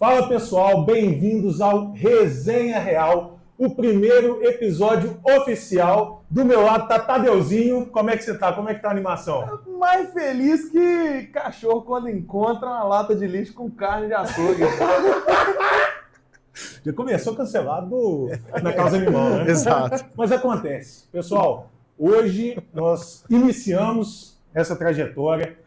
Fala pessoal, bem-vindos ao Resenha Real, o primeiro episódio oficial. Do meu lado tá Tadeuzinho. Como é que você tá? Como é que tá a animação? Mais feliz que cachorro quando encontra uma lata de lixo com carne de açougue. Já começou cancelado na causa animal, né? Exato. Mas acontece. Pessoal, hoje nós iniciamos essa trajetória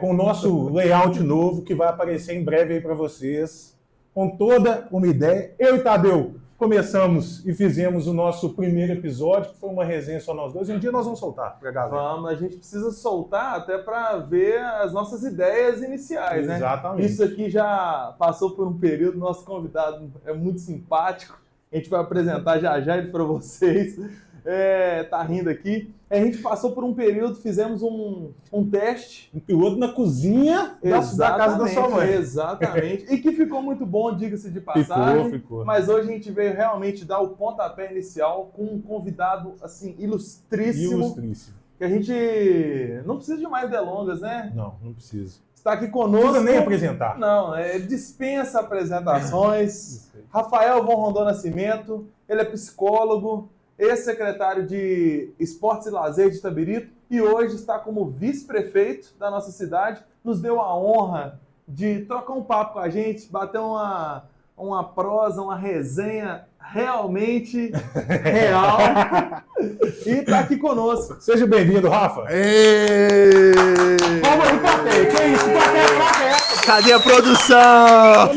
com o nosso layout novo, que vai aparecer em breve aí para vocês, com toda uma ideia. Eu e Tadeu começamos e fizemos o nosso primeiro episódio, que foi uma resenha só nós dois, e um dia nós vamos soltar pra galera. Vamos, a gente precisa soltar até para ver as nossas ideias iniciais, né? Exatamente. Isso aqui já passou por um período, nosso convidado é muito simpático, a gente vai apresentar já ele para vocês. Tá rindo aqui. A gente passou por um período, fizemos um teste. Um piloto na cozinha da casa da sua mãe. Exatamente. E que ficou muito bom, diga-se de passagem. Ficou. Mas hoje a gente veio realmente dar o pontapé inicial com um convidado, assim, ilustríssimo. Que a gente não precisa de mais delongas, né? Não precisa. Está aqui conosco. Não precisa nem apresentar. Não, dispensa apresentações. Rafael Von Rondon Nascimento, ele é psicólogo, ex-secretário de Esportes e Lazer de Itabirito e hoje está como vice-prefeito da nossa cidade. Nos deu a honra de trocar um papo com a gente, bater uma prosa, uma resenha realmente real e está aqui conosco. Seja bem-vindo, Rafa. Vamos aí, plateia. Que isso? Plateia. Cadê a produção?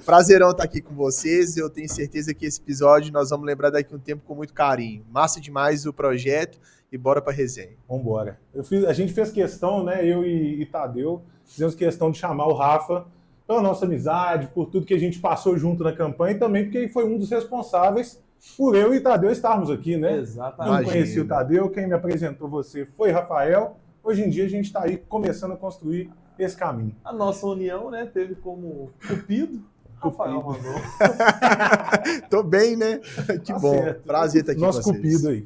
Prazerão estar aqui com vocês. Eu tenho certeza que esse episódio nós vamos lembrar daqui a um tempo com muito carinho. Massa demais o projeto e bora pra resenha. Vambora. A gente fez questão, né? Eu e Tadeu, fizemos questão de chamar o Rafa pela nossa amizade, por tudo que a gente passou junto na campanha e também porque ele foi um dos responsáveis por eu e Tadeu estarmos aqui, né? Exatamente. Eu não conheci o Tadeu, quem me apresentou você foi Rafael. Hoje em dia a gente está aí começando a construir esse caminho. A nossa união, né, teve como cupido Rafael Rondon. Tô bem, né? Que bom. Certo. Prazer estar aqui nosso com vocês. Cupido aí.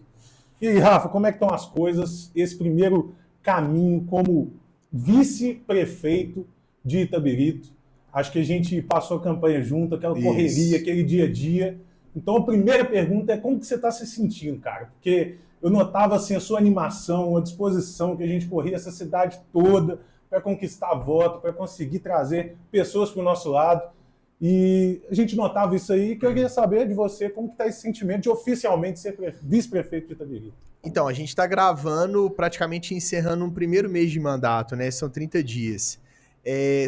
E aí, Rafa, como é que estão as coisas? Esse primeiro caminho como vice-prefeito de Itabirito. Acho que a gente passou a campanha junto, aquela correria, aquele dia a dia. Então, a primeira pergunta é como que você está se sentindo, cara? Porque eu notava assim, a sua animação, a disposição que a gente corria essa cidade toda para conquistar voto, para conseguir trazer pessoas para o nosso lado. E a gente notava isso aí, que eu queria saber de você como que está esse sentimento de oficialmente ser vice-prefeito de Itabirito. Então, a gente está gravando, praticamente encerrando um primeiro mês de mandato, né? São 30 dias.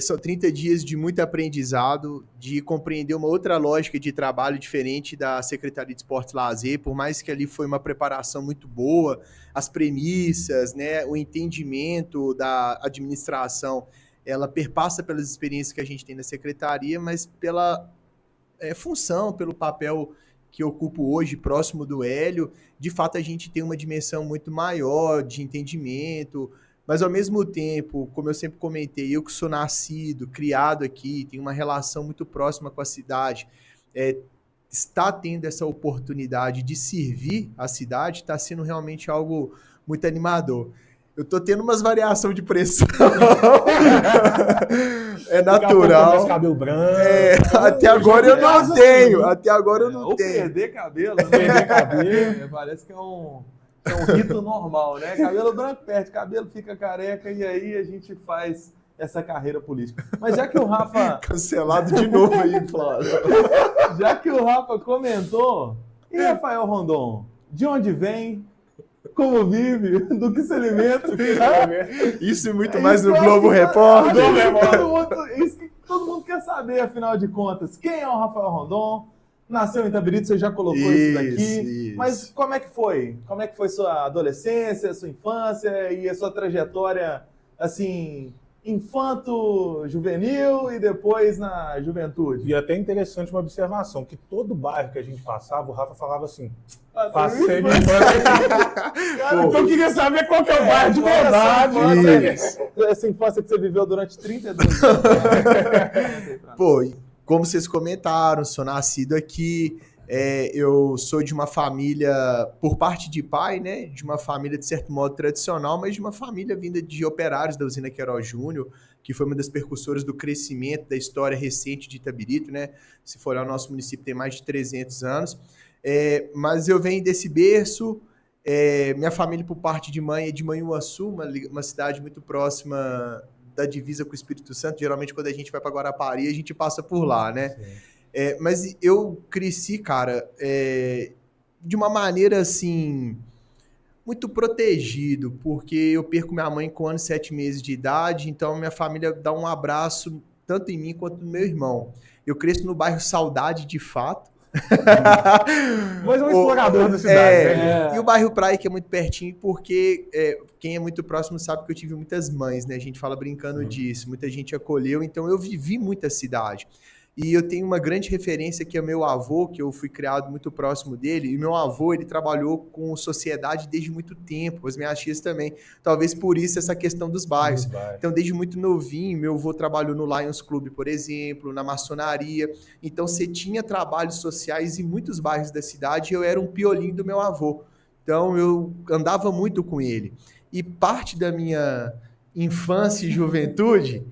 São 30 dias de muito aprendizado, de compreender uma outra lógica de trabalho diferente da Secretaria de Esportes e Lazer, por mais que ali foi uma preparação muito boa, as premissas, né, o entendimento da administração, ela perpassa pelas experiências que a gente tem na secretaria, mas pela função, pelo papel que eu ocupo hoje, próximo do Hélio, de fato a gente tem uma dimensão muito maior de entendimento, mas ao mesmo tempo, como eu sempre comentei, eu que sou nascido, criado aqui, tenho uma relação muito próxima com a cidade, está tendo essa oportunidade de servir a cidade, está sendo realmente algo muito animador. Eu tô tendo umas variações de pressão. É natural. Cabelo branco. Até agora eu não tenho. Até agora eu não tenho. Perder cabelo, né? Perder cabelo. Parece que é um rito normal, né? Cabelo branco perde, cabelo fica careca e aí a gente faz essa carreira política. Mas já que o Rafa... Cancelado de novo aí, Flávio. Já que o Rafa comentou, e Rafael Rondon? De onde vem? Como vive? Do que se alimenta? Isso e muito mais no Globo Repórter. Isso que todo mundo quer saber, afinal de contas. Quem é o Rafael Rondon? Nasceu em Itabirito, você já colocou isso daqui. Isso. Mas como é que foi? Como é que foi sua adolescência, sua infância e a sua trajetória, assim, infanto-juvenil e depois na juventude? E até interessante uma observação, que todo bairro que a gente passava, o Rafa falava assim, passei minha infância. Então eu queria saber qual que é o bairro de verdade. Essa infância que você viveu durante 32 anos. Pô, como vocês comentaram, sou nascido aqui, eu sou de uma família, por parte de pai, né, de uma família de certo modo tradicional, mas de uma família vinda de operários da usina Queiroz Júnior, que foi uma das percursoras do crescimento da história recente de Itabirito, né? Se for olhar, o nosso município tem mais de 300 anos. Mas eu venho desse berço, minha família, por parte de mãe, é de Manhuaçu, uma cidade muito próxima da divisa com o Espírito Santo. Geralmente, quando a gente vai para Guarapari, a gente passa por lá, né? Mas eu cresci, cara, de uma maneira, assim, muito protegido, porque eu perco minha mãe com 1 ano e 7 meses de idade, então minha família dá um abraço tanto em mim quanto no meu irmão. Eu cresço no bairro Saudade, de fato. Mas é um explorador da cidade, né? E o bairro Praia, que é muito pertinho, porque quem é muito próximo sabe que eu tive muitas mães, né? A gente fala brincando disso, muita gente acolheu, então eu vivi muita cidade. E eu tenho uma grande referência que é o meu avô, que eu fui criado muito próximo dele, e meu avô, ele trabalhou com sociedade desde muito tempo, as minhas tias também. Talvez por isso essa questão dos bairros. Então, desde muito novinho, meu avô trabalhou no Lions Club, por exemplo, na maçonaria. Então, você tinha trabalhos sociais em muitos bairros da cidade e eu era um piolinho do meu avô. Então, eu andava muito com ele. E parte da minha infância e juventude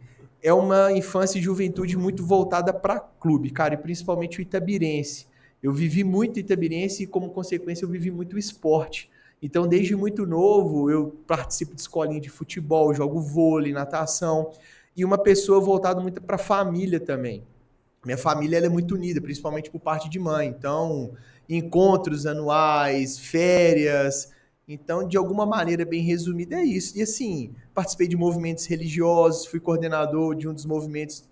é uma infância e juventude muito voltada para clube, cara, e principalmente o itabirense. Eu vivi muito itabirense e, como consequência, eu vivi muito esporte. Então, desde muito novo, eu participo de escolinha de futebol, jogo vôlei, natação, e uma pessoa voltada muito para a família também. Minha família ela é muito unida, principalmente por parte de mãe. Então, encontros anuais, férias. Então, de alguma maneira, bem resumida, é isso. E assim, participei de movimentos religiosos, fui coordenador de um dos movimentos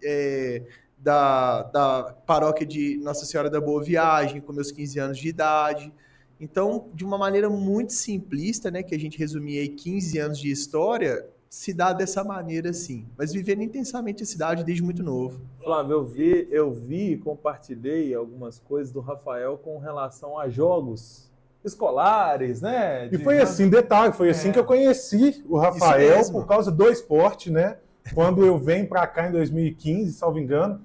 da paróquia de Nossa Senhora da Boa Viagem, com meus 15 anos de idade. Então, de uma maneira muito simplista, né, que a gente resumia aí 15 anos de história, se dá dessa maneira, sim. Mas vivendo intensamente a cidade desde muito novo. Flávio, eu vi e compartilhei algumas coisas do Rafael com relação a jogos escolares, né? E foi assim, detalhe, foi assim que eu conheci o Rafael, por causa do esporte, né? Quando eu venho para cá em 2015, salvo engano,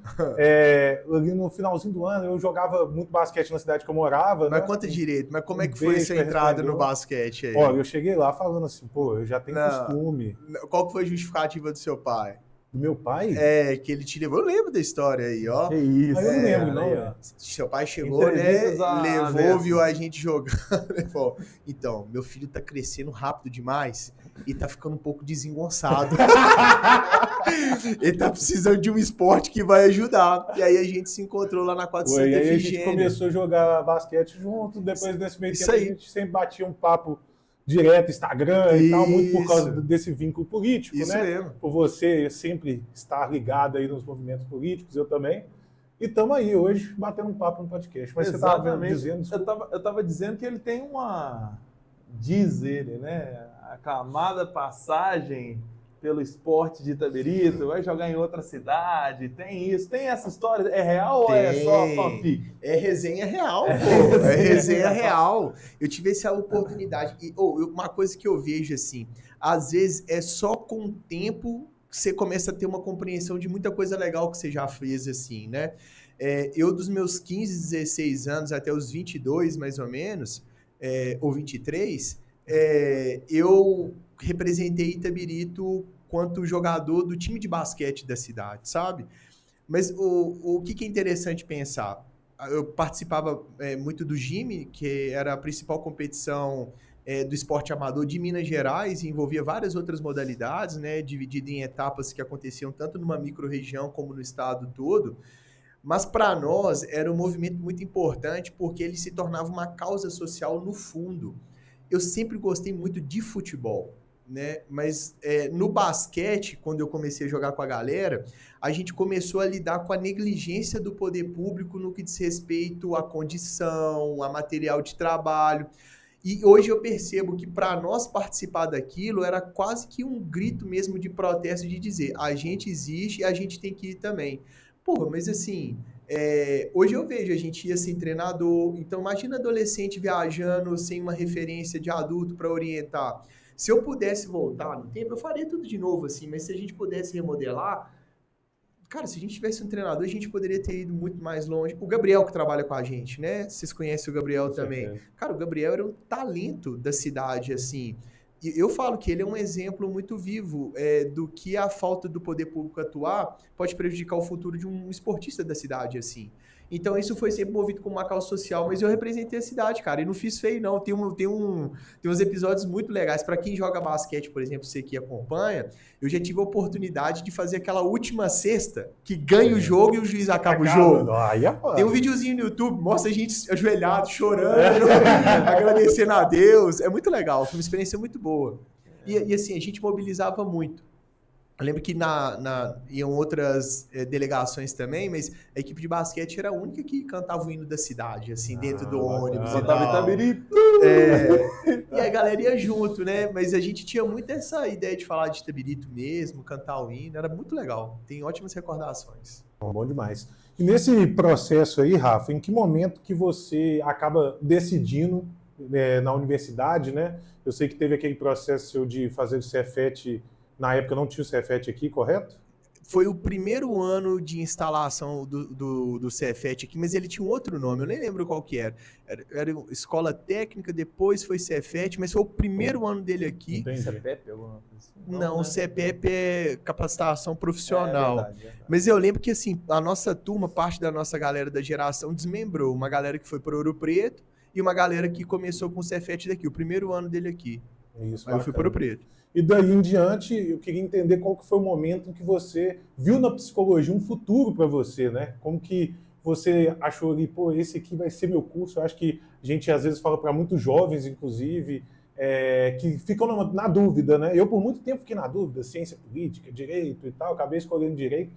ali no finalzinho do ano, eu jogava muito basquete na cidade que eu morava. Mas né? conta direito, mas como é que foi essa entrada no basquete aí? Olha, eu cheguei lá falando assim, pô, eu já tenho costume. Qual que foi a justificativa do seu pai? Do meu pai? Que ele te levou. Eu lembro da história aí, ó. Que isso. Eu não lembro, não. Seu pai chegou, né? Levou, viu a gente jogando. Falou, então, meu filho tá crescendo rápido demais e tá ficando um pouco desengonçado. Ele tá precisando de um esporte que vai ajudar. E aí a gente se encontrou lá na quadra Santa Efigênia. E aí a gente começou a jogar basquete junto. Depois desse meio tempo, a gente sempre batia um papo direto, Instagram e tal, muito por causa desse vínculo político, isso né? Mesmo. Por você sempre estar ligado aí nos movimentos políticos, eu também. E estamos aí hoje batendo um papo no podcast. Mas exatamente. Você estava dizendo... Eu estava dizendo que ele tem uma... Diz ele, né? Aclamada passagem pelo esporte de Itabirito, vai jogar em outra cidade, tem isso, tem essa história, é real ou é só fanfic? É resenha real, pô, é resenha real. Eu tive essa oportunidade, e uma coisa que eu vejo assim, às vezes é só com o tempo que você começa a ter uma compreensão de muita coisa legal que você já fez, assim, né? Eu dos meus 15, 16 anos até os 22, mais ou menos, ou 23, eu representei Itabirito quanto jogador do time de basquete da cidade, sabe? Mas o que é interessante pensar? Eu participava muito do GIME, que era a principal competição do esporte amador de Minas Gerais, e envolvia várias outras modalidades, né, dividida em etapas que aconteciam tanto numa micro-região como no estado todo. Mas para nós era um movimento muito importante porque ele se tornava uma causa social no fundo. Eu sempre gostei muito de futebol, né? Mas no basquete, quando eu comecei a jogar com a galera, a gente começou a lidar com a negligência do poder público no que diz respeito à condição, a material de trabalho. E hoje eu percebo que para nós participar daquilo era quase que um grito mesmo de protesto, de dizer, a gente existe e a gente tem que ir também. Porra, mas assim, hoje eu vejo, a gente ia sem treinador, então imagina adolescente viajando sem uma referência de adulto para orientar. Se eu pudesse voltar no tempo, eu faria tudo de novo, assim, mas se a gente pudesse remodelar, cara, se a gente tivesse um treinador, a gente poderia ter ido muito mais longe. O Gabriel, que trabalha com a gente, né? Vocês conhecem o Gabriel também. Cara, o Gabriel era um talento da cidade, assim. eu falo que ele é um exemplo muito vivo do que a falta do poder público atuar pode prejudicar o futuro de um esportista da cidade, assim. Então isso foi sempre movido com uma causa social, mas eu representei a cidade, cara, e não fiz feio, não. Tem uns episódios muito legais. Para quem joga basquete, por exemplo, você que acompanha, eu já tive a oportunidade de fazer aquela última cesta que ganha o jogo e o juiz acaba o jogo. Tem um videozinho no YouTube, mostra a gente ajoelhado, chorando, agradecendo a Deus. É muito legal, foi uma experiência muito boa. E assim, a gente mobilizava muito. Eu lembro que iam outras delegações também, mas a equipe de basquete era a única que cantava o hino da cidade, assim, dentro do ônibus. E a galera ia junto, né? Mas a gente tinha muito essa ideia de falar de Itabirito mesmo, cantar o hino, era muito legal. Tem ótimas recordações. Bom demais. E nesse processo aí, Rafa, em que momento que você acaba decidindo na universidade, né? Eu sei que teve aquele processo seu de fazer o Cefet. Na época não tinha o Cefet aqui, correto? Foi o primeiro ano de instalação do Cefet aqui, mas ele tinha um outro nome, eu nem lembro qual que era. Era Escola Técnica, depois foi Cefet, mas foi o primeiro ano dele aqui. Entendi. CEPEP, alguma coisa assim? Não, o CEPEP é capacitação profissional. Verdade. Mas eu lembro que assim, a nossa turma, parte da nossa galera da geração desmembrou. Uma galera que foi para Ouro Preto e uma galera que começou com o Cefet daqui, o primeiro ano dele aqui. Isso, aí eu fui para Ouro Preto. E daí em diante, eu queria entender qual que foi o momento em que você viu na psicologia um futuro para você, né? Como que você achou ali, pô, esse aqui vai ser meu curso? Eu acho que a gente às vezes fala para muitos jovens, inclusive, que ficam na dúvida, né? Eu por muito tempo fiquei na dúvida, ciência política, direito e tal, acabei escolhendo direito.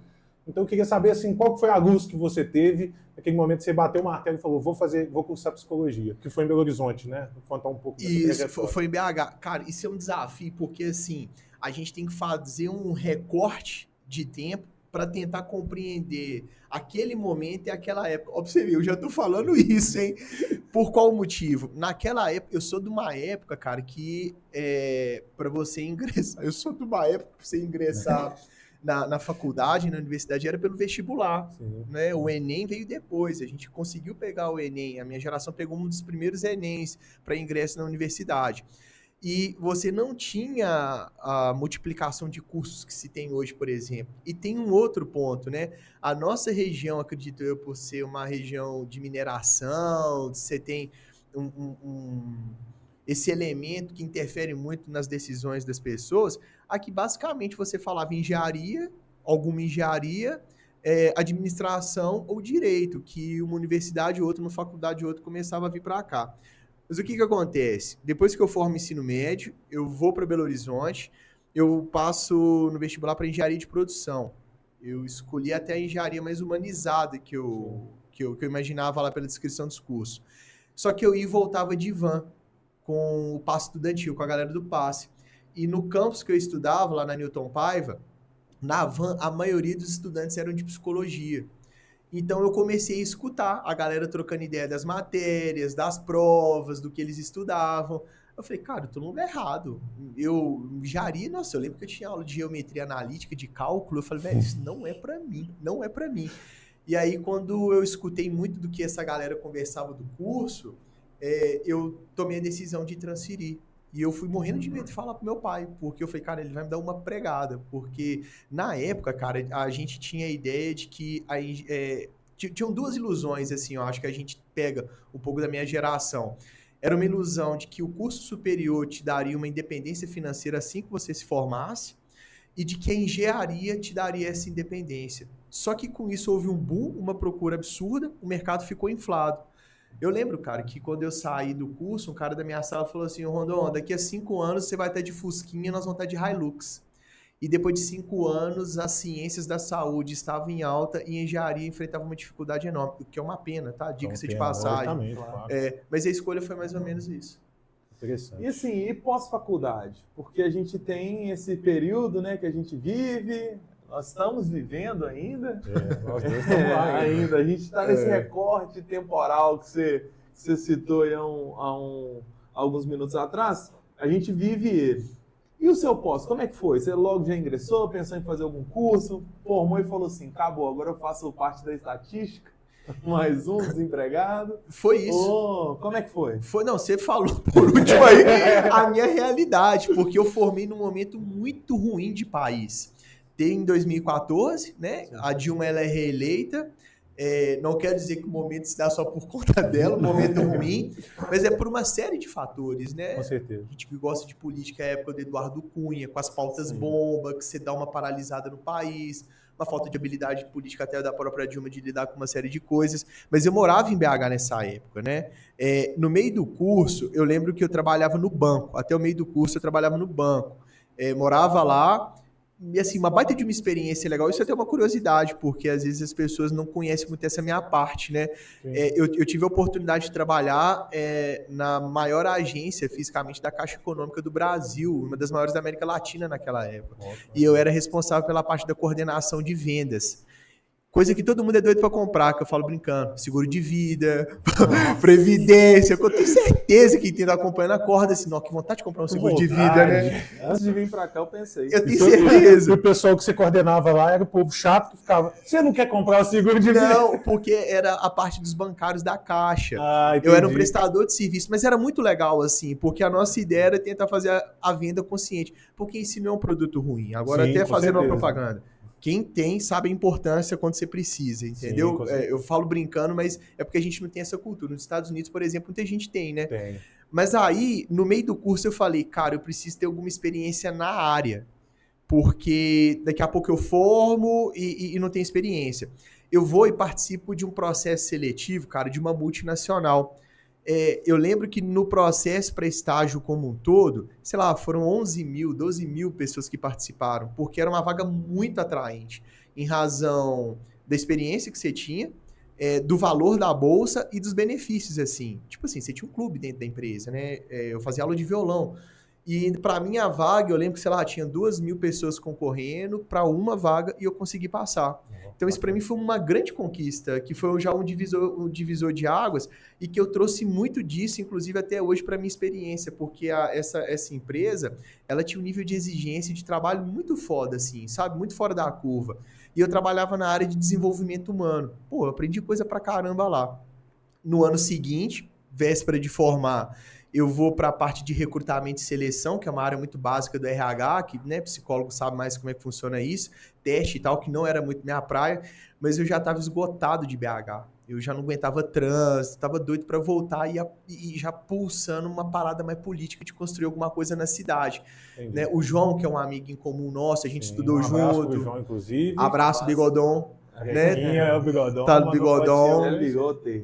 Então eu queria saber assim, qual que foi a luz que você teve naquele momento que você bateu o martelo e falou, vou cursar psicologia, que foi em Belo Horizonte, né? Vou contar um pouco dessa Isso, foi em BH. Cara, isso é um desafio, porque assim, a gente tem que fazer um recorte de tempo para tentar compreender aquele momento e aquela época. Ó, pra você ver, eu já tô falando isso, hein? Por qual motivo? Naquela época, eu sou de uma época, cara, que para você ingressar, eu sou de uma época pra você ingressar na faculdade, na universidade, era pelo vestibular, né? O Enem veio depois, a gente conseguiu pegar o Enem, a minha geração pegou um dos primeiros Enems para ingresso na universidade. E você não tinha a multiplicação de cursos que se tem hoje, por exemplo. E tem um outro ponto, né? A nossa região, acredito eu, por ser uma região de mineração, você tem esse elemento que interfere muito nas decisões das pessoas. Aqui, basicamente, você falava engenharia, alguma engenharia, administração ou direito, que uma universidade ou outra, uma faculdade ou outra começava a vir para cá. Mas o que acontece? Depois que eu formo ensino médio, eu vou para Belo Horizonte, eu passo no vestibular para engenharia de produção. Eu escolhi até a engenharia mais humanizada que eu imaginava lá pela descrição dos cursos. Só que eu ia e voltava de van com o passe estudantil, com a galera do passe. E no campus que eu estudava, lá na Newton Paiva, na van, a maioria dos estudantes eram de psicologia. Então eu comecei a escutar a galera trocando ideia das matérias, das provas, do que eles estudavam. Eu falei, cara, eu tô no lugar errado. Engenharia, nossa, eu lembro que eu tinha aula de geometria analítica, de cálculo. Eu falei, velho, isso não é pra mim, não é pra mim. E aí, quando eu escutei muito do que essa galera conversava do curso, eu tomei a decisão de transferir. E eu fui morrendo de medo de falar pro meu pai, porque eu falei, cara, ele vai me dar uma pregada. Porque na época, cara, a gente tinha a ideia de que tinham duas ilusões, assim, eu acho que a gente pega um pouco da minha geração. Era uma ilusão de que o curso superior te daria uma independência financeira assim que você se formasse, e de que a engenharia te daria essa independência. Só que com isso houve um boom, uma procura absurda, o mercado ficou inflado. Eu lembro, cara, que quando eu saí do curso, um cara da minha sala falou assim, Rondon, daqui a 5 anos você vai estar de Fusquinha e nós vamos estar de Hilux. E depois de 5 anos, as ciências da saúde estavam em alta e a engenharia enfrentava uma dificuldade enorme, o que é uma pena, tá? Diga-se de passagem. Claro. Mas a escolha foi mais ou menos isso. Interessante. E assim, e pós-faculdade? Porque a gente tem esse período, né, que a gente vive, nós estamos vivendo ainda. Nós dois estamos lá ainda. A gente está nesse recorte temporal que você citou aí alguns minutos atrás. A gente vive ele. E o seu pós, como é que foi? Você logo já ingressou, pensou em fazer algum curso, formou e falou assim, acabou, agora eu faço parte da estatística? Mais um desempregado. Foi isso. Oh, como é que foi? Não, você falou por último aí a minha realidade, porque eu formei num momento muito ruim de país. Em 2014, né? A Dilma ela é reeleita. Não quero dizer que o momento se dá só por conta dela, um momento ruim, mas é por uma série de fatores, né? Com certeza. A gente que gosta de política é a época do Eduardo Cunha, com as pautas bomba, que você dá uma paralisada no país, uma falta de habilidade política até da própria Dilma de lidar com uma série de coisas. Mas eu morava em BH nessa época, né? No meio do curso, eu lembro que eu trabalhava no banco. Até o meio do curso eu trabalhava no banco. Morava lá. E assim, uma baita de uma experiência legal. Isso é até uma curiosidade, porque às vezes as pessoas não conhecem muito essa minha parte, né? Eu tive a oportunidade de trabalhar na maior agência fisicamente da Caixa Econômica do Brasil, uma das maiores da América Latina naquela época. E eu era responsável pela parte da coordenação de vendas. Coisa que todo mundo é doido pra comprar, que eu falo brincando. Seguro de vida, previdência. Eu tenho certeza que quem tá acompanhando acorda assim, não, que vontade de comprar um seguro de vida, né? Antes de vir pra cá, eu pensei. Eu tenho certeza. E o pessoal que você coordenava lá era o povo chato que ficava, você não quer comprar o seguro de vida? Não, porque era a parte dos bancários da Caixa. Entendi. Eu era um prestador de serviço, mas era muito legal, assim, porque a nossa ideia era tentar fazer a venda consciente. Porque isso não é um produto ruim. Agora, Sim, até com fazendo uma certeza. propaganda. Quem tem sabe a importância quando você precisa, entendeu? Sim, com certeza. Eu falo brincando, mas é porque a gente não tem essa cultura. Nos Estados Unidos, por exemplo, muita gente tem, né? Tem. Mas aí, no meio do curso, eu falei, cara, eu preciso ter alguma experiência na área. Porque daqui a pouco eu formo e não tenho experiência. Eu vou e participo de um processo seletivo, cara, de uma multinacional. Eu lembro que no processo para estágio como um todo, sei lá, foram 11 mil, 12 mil pessoas que participaram, porque era uma vaga muito atraente, em razão da experiência que você tinha, do valor da bolsa e dos benefícios, assim. Tipo assim, você tinha um clube dentro da empresa, né? Eu fazia aula de violão. E para minha vaga, eu lembro que, sei lá, tinha 2 mil pessoas concorrendo para uma vaga e eu consegui passar. Então isso para mim foi uma grande conquista, que foi já um divisor de águas e que eu trouxe muito disso, inclusive até hoje, para minha experiência, porque essa empresa, ela tinha um nível de exigência de trabalho muito foda, assim, sabe? Muito fora da curva. E eu trabalhava na área de desenvolvimento humano. Pô, eu aprendi coisa pra caramba lá. No ano seguinte, véspera de formar, eu vou para a parte de recrutamento e seleção, que é uma área muito básica do RH, que, né, psicólogo sabe mais como é que funciona isso, teste e tal, que não era muito minha praia, mas eu já estava esgotado de BH. Eu já não aguentava trânsito, estava doido para voltar e já pulsando uma parada mais política de construir alguma coisa na cidade. Né? O João, que é um amigo em comum nosso, a gente estudou junto. Abraço pro João, inclusive. Abraço, Bigodon. Né? É o Bigodon. Tá no Bigodon. É bigote.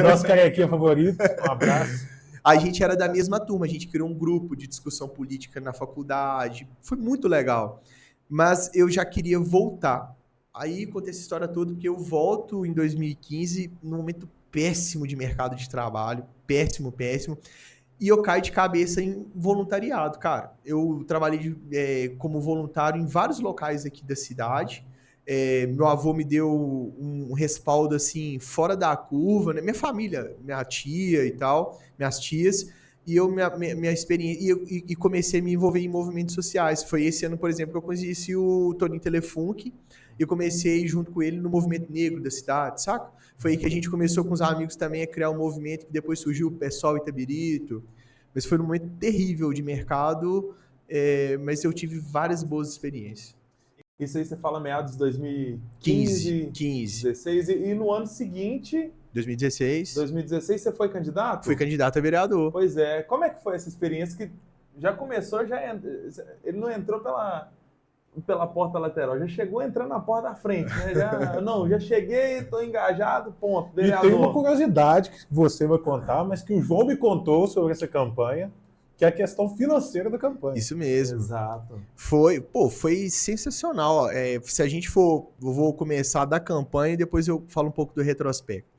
Nosso carequinha favorito. Um abraço. A gente era da mesma turma, a gente criou um grupo de discussão política na faculdade. Foi muito legal. Mas eu já queria voltar. Aí conta essa história toda, porque eu volto em 2015, num momento péssimo de mercado de trabalho. Péssimo, péssimo. E eu caio de cabeça em voluntariado, cara. Eu trabalhei como voluntário em vários locais aqui da cidade. Meu avô me deu um respaldo, assim, fora da curva, né? Minha família, minha tia e tal, minhas tias, e minha experiência, e comecei a me envolver em movimentos sociais. Foi esse ano, por exemplo, que eu conheci o Toninho Telefunk, e eu comecei junto com ele no movimento negro da cidade, saca? Foi aí que a gente começou com os amigos também a criar um movimento que depois surgiu o PSOL Itabirito, mas foi um momento terrível de mercado, mas eu tive várias boas experiências. Isso aí você fala meados de 2015, 2016, e no ano seguinte... 2016, você foi candidato? Fui candidato a vereador. Pois é. Como é que foi essa experiência que já começou, ele não entrou pela porta lateral, já chegou entrando na porta da frente, né? Já cheguei, estou engajado, ponto, vereador. E tem uma curiosidade que você vai contar, mas que o João me contou sobre essa campanha, que é a questão financeira da campanha. Isso mesmo. Exato. Foi sensacional. Se a gente for, eu vou começar da campanha e depois eu falo um pouco do retrospecto.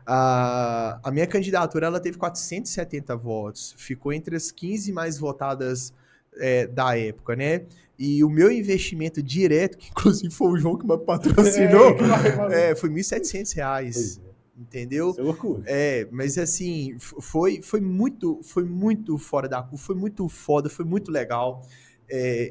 A minha candidatura, ela teve 470 votos. Ficou entre as 15 mais votadas da época, né? E o meu investimento direto, que inclusive foi o João que me patrocinou, foi R$ 1.700. Entendeu? Isso é loucura. Mas assim, foi muito fora da curva, foi muito foda, foi muito legal.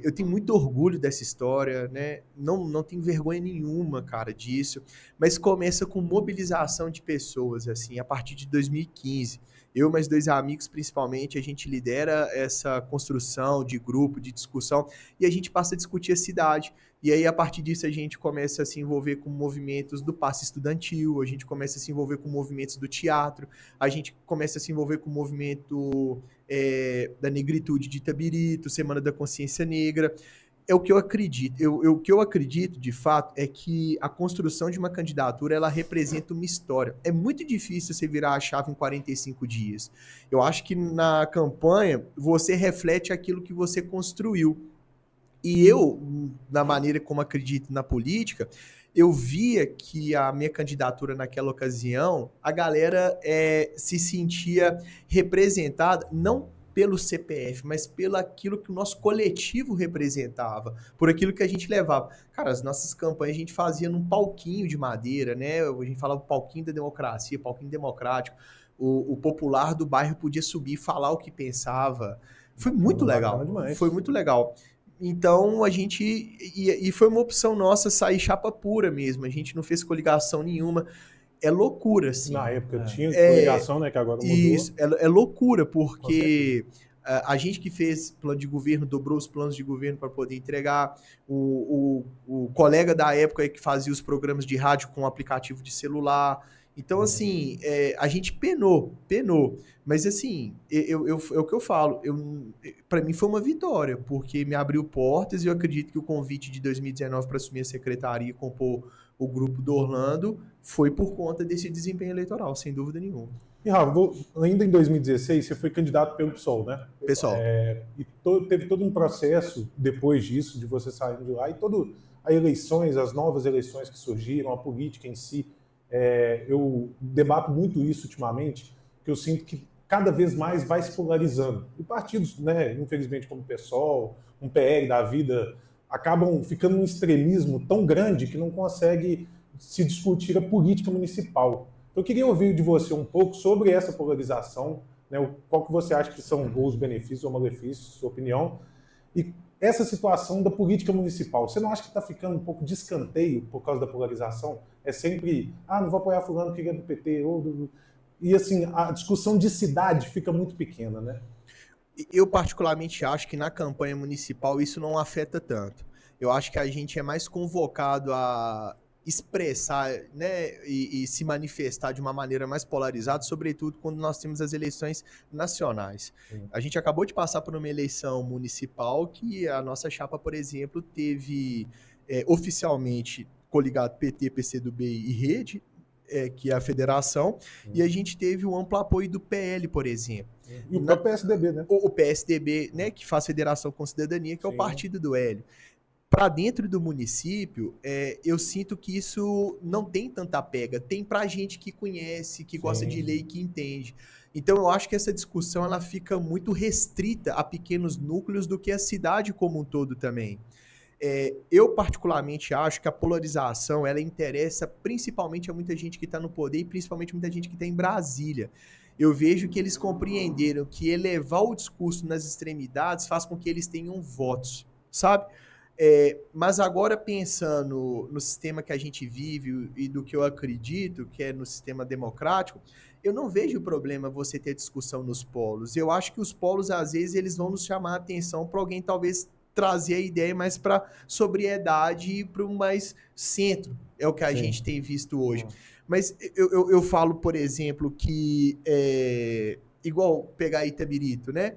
Eu tenho muito orgulho dessa história, né? Não tenho vergonha nenhuma, cara, disso. Mas começa com mobilização de pessoas, assim, a partir de 2015. Eu e mais 2 amigos, principalmente, a gente lidera essa construção de grupo, de discussão, e a gente passa a discutir a cidade. E aí, a partir disso, a gente começa a se envolver com movimentos do passe estudantil, a gente começa a se envolver com movimentos do teatro, a gente começa a se envolver com o movimento da negritude de Itabirito, Semana da Consciência Negra. É o que eu acredito. O que eu acredito, de fato, é que a construção de uma candidatura, ela representa uma história. É muito difícil você virar a chave em 45 dias. Eu acho que na campanha, você reflete aquilo que você construiu. E eu, na maneira como acredito na política, eu via que a minha candidatura naquela ocasião, a galera se sentia representada, não pelo CPF, mas pelo aquilo que o nosso coletivo representava, por aquilo que a gente levava. Cara, as nossas campanhas a gente fazia num palquinho de madeira, né? A gente falava palquinho da democracia, palquinho democrático. O popular do bairro podia subir e falar o que pensava. Foi muito legal. Foi muito legal. Então, a gente... E foi uma opção nossa sair chapa pura mesmo. A gente não fez coligação nenhuma. É loucura, assim. Na época tinha coligação, né? Que agora mudou. Isso, é loucura, porque a gente que fez plano de governo, dobrou os planos de governo para poder entregar. O colega da época que fazia os programas de rádio com aplicativo de celular. Então, assim, a gente penou. Mas, assim, é o que eu falo. Para mim foi uma vitória, porque me abriu portas e eu acredito que o convite de 2019 para assumir a secretaria e compor o grupo do Orlando foi por conta desse desempenho eleitoral, sem dúvida nenhuma. E, Rafa, ainda em 2016, você foi candidato pelo PSOL, né? Pessoal. E teve todo um processo depois disso, de você saindo de lá, e todas as eleições, as novas eleições que surgiram, a política em si. Eu debato muito isso ultimamente, que eu sinto que cada vez mais vai se polarizando. E partidos, né, infelizmente, como o PSOL, um PL da vida, acabam ficando num extremismo tão grande que não consegue se discutir a política municipal. Eu queria ouvir de você um pouco sobre essa polarização, né, qual que você acha que são os benefícios ou malefícios, sua opinião, e essa situação da política municipal. Você não acha que está ficando um pouco de escanteio por causa da polarização? É sempre, não vou apoiar fulano que é do PT, e assim, a discussão de cidade fica muito pequena, né? Eu particularmente acho que na campanha municipal isso não afeta tanto. Eu acho que a gente é mais convocado a expressar, né, e se manifestar de uma maneira mais polarizada, sobretudo quando nós temos as eleições nacionais. Sim. A gente acabou de passar por uma eleição municipal que a nossa chapa, por exemplo, teve oficialmente coligado PT, PCdoB e Rede, que é a federação, e a gente teve o amplo apoio do PL, por exemplo. E o PSDB, né? O PSDB, né, que faz Federação com Cidadania, que Sim. é o partido do Hélio. Para dentro do município, eu sinto que isso não tem tanta pega. Tem para gente que conhece, que gosta de ler e que entende. Então, eu acho que essa discussão ela fica muito restrita a pequenos núcleos do que a cidade como um todo também. Eu, particularmente, acho que a polarização ela interessa principalmente a muita gente que está no poder e principalmente muita gente que está em Brasília. Eu vejo que eles compreenderam que elevar o discurso nas extremidades faz com que eles tenham votos, sabe? Mas agora pensando no sistema que a gente vive e do que eu acredito, que é no sistema democrático, eu não vejo problema você ter discussão nos polos. Eu acho que os polos, às vezes, eles vão nos chamar a atenção para alguém talvez trazer a ideia mais para sobriedade e para o mais centro. É o que a gente tem visto hoje. Mas eu falo, por exemplo, que igual pegar Itabirito, né?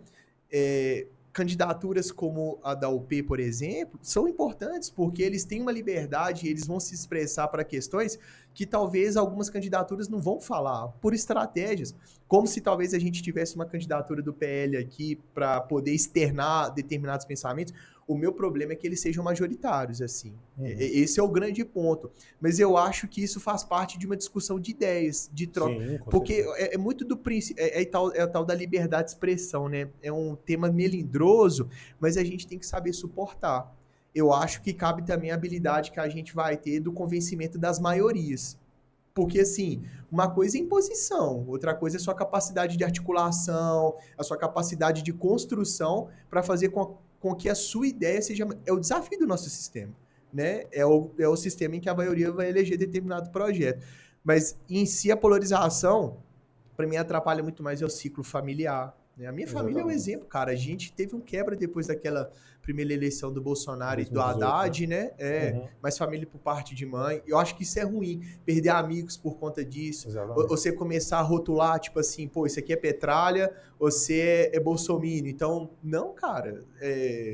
Candidaturas como a da UP, por exemplo, são importantes porque eles têm uma liberdade e eles vão se expressar para questões que talvez algumas candidaturas não vão falar, por estratégias. Como se talvez a gente tivesse uma candidatura do PL aqui para poder externar determinados pensamentos. O meu problema é que eles sejam majoritários, assim. Esse é o grande ponto. Mas eu acho que isso faz parte de uma discussão de ideias, de troca. Sim, porque é muito do princípio, é a tal da liberdade de expressão, né? É um tema melindroso, mas a gente tem que saber suportar. Eu acho que cabe também a habilidade que a gente vai ter do convencimento das maiorias. Porque, assim, uma coisa é imposição, outra coisa é a sua capacidade de articulação, a sua capacidade de construção para fazer com com que a sua ideia seja... É o desafio do nosso sistema, né? É o sistema em que a maioria vai eleger determinado projeto. Mas, em si, a polarização, para mim, atrapalha muito mais é o ciclo familiar. Né? A minha família é um exemplo, cara. A gente teve um quebra depois daquela primeira eleição do Bolsonaro 2018, e do Haddad, né? Mais família por parte de mãe. Eu acho que isso é ruim, perder amigos por conta disso. Exatamente. Você começar a rotular, tipo assim, pô, isso aqui é petralha, você é bolsominion. Então, não, cara.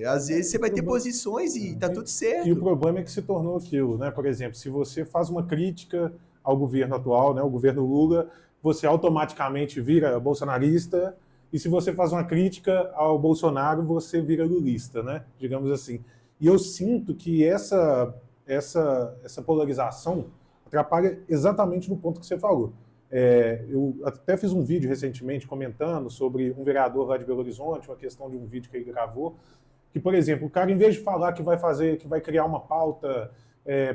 Às vezes você vai ter posições e tá tudo certo. E o problema é que se tornou aquilo, né? Por exemplo, se você faz uma crítica ao governo atual, né? O governo Lula, você automaticamente vira bolsonarista. E se você faz uma crítica ao Bolsonaro, você vira lulista, né? Digamos assim. E eu sinto que essa polarização atrapalha exatamente no ponto que você falou. Eu até fiz um vídeo recentemente comentando sobre um vereador lá de Belo Horizonte, uma questão de um vídeo que ele gravou, que, por exemplo, o cara, em vez de falar que vai criar uma pauta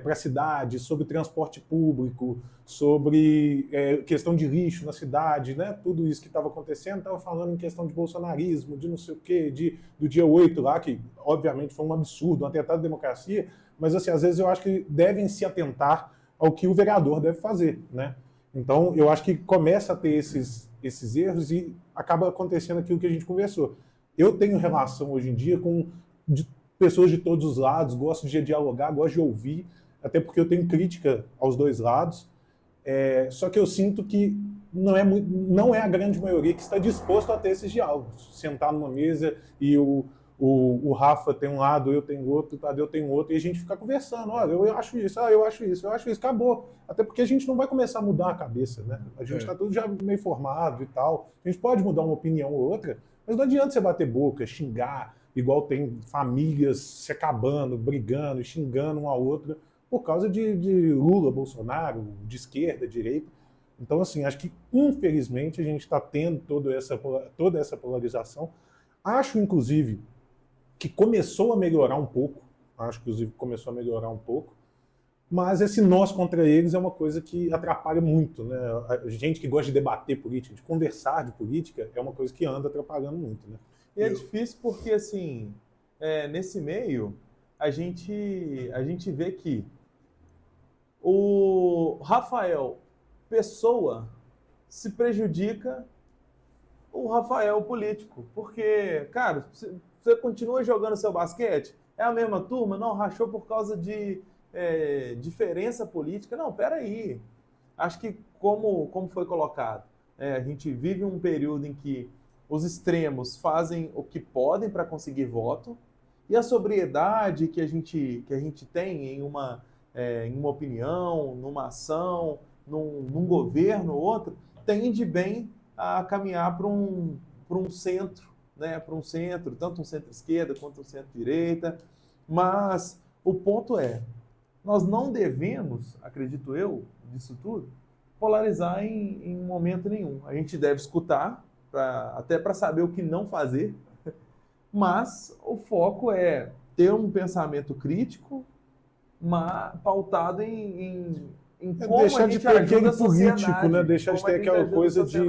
para a cidade, sobre transporte público, sobre questão de lixo na cidade, né? Tudo isso que estava acontecendo, estava falando em questão de bolsonarismo, de não sei o quê, do dia 8 lá, que obviamente foi um absurdo, um atentado à democracia, mas assim, às vezes eu acho que devem se atentar ao que o vereador deve fazer, né? Então, eu acho que começa a ter esses erros e acaba acontecendo aquilo que a gente conversou. Eu tenho relação hoje em dia com pessoas de todos os lados, gosto de dialogar, gosto de ouvir, até porque eu tenho crítica aos dois lados, só que eu sinto que não é a grande maioria que está disposto a ter esses diálogos, sentar numa mesa e o Rafa tem um lado, eu tenho outro, o Tadeu tem outro, e a gente fica conversando, olha, eu acho isso, eu acho isso, acabou. Até porque a gente não vai começar a mudar a cabeça, né? A gente está tudo já meio formado e tal, a gente pode mudar uma opinião ou outra, mas não adianta você bater boca, xingar, igual tem famílias se acabando, brigando, xingando um ao outro por causa de Lula, Bolsonaro, de esquerda, direita. Então, assim, acho que, infelizmente, a gente está tendo toda essa polarização. Acho, inclusive, que começou a melhorar um pouco, mas esse nós contra eles é uma coisa que atrapalha muito, né? A gente que gosta de debater política, de conversar de política, é uma coisa que anda atrapalhando muito, né? E é difícil porque, assim, nesse meio, a gente vê que o Rafael Pessoa se prejudica o Rafael político. Porque, cara, você continua jogando seu basquete, é a mesma turma, não, rachou por causa de diferença política. Não, peraí. Acho que, como foi colocado, a gente vive um período em que os extremos fazem o que podem para conseguir voto, e a sobriedade que a gente tem em uma opinião, numa ação, num governo ou outro, tende bem a caminhar para um centro, né? Para um centro, tanto um centro-esquerda quanto um centro-direita. Mas o ponto nós não devemos, acredito eu, disso tudo, polarizar em momento nenhum. A gente deve escutar, até para saber o que não fazer, mas o foco é ter um pensamento crítico, mas pautado em como deixar a gente de ter aquele ajuda a político, né? Deixar de ter aquela coisa de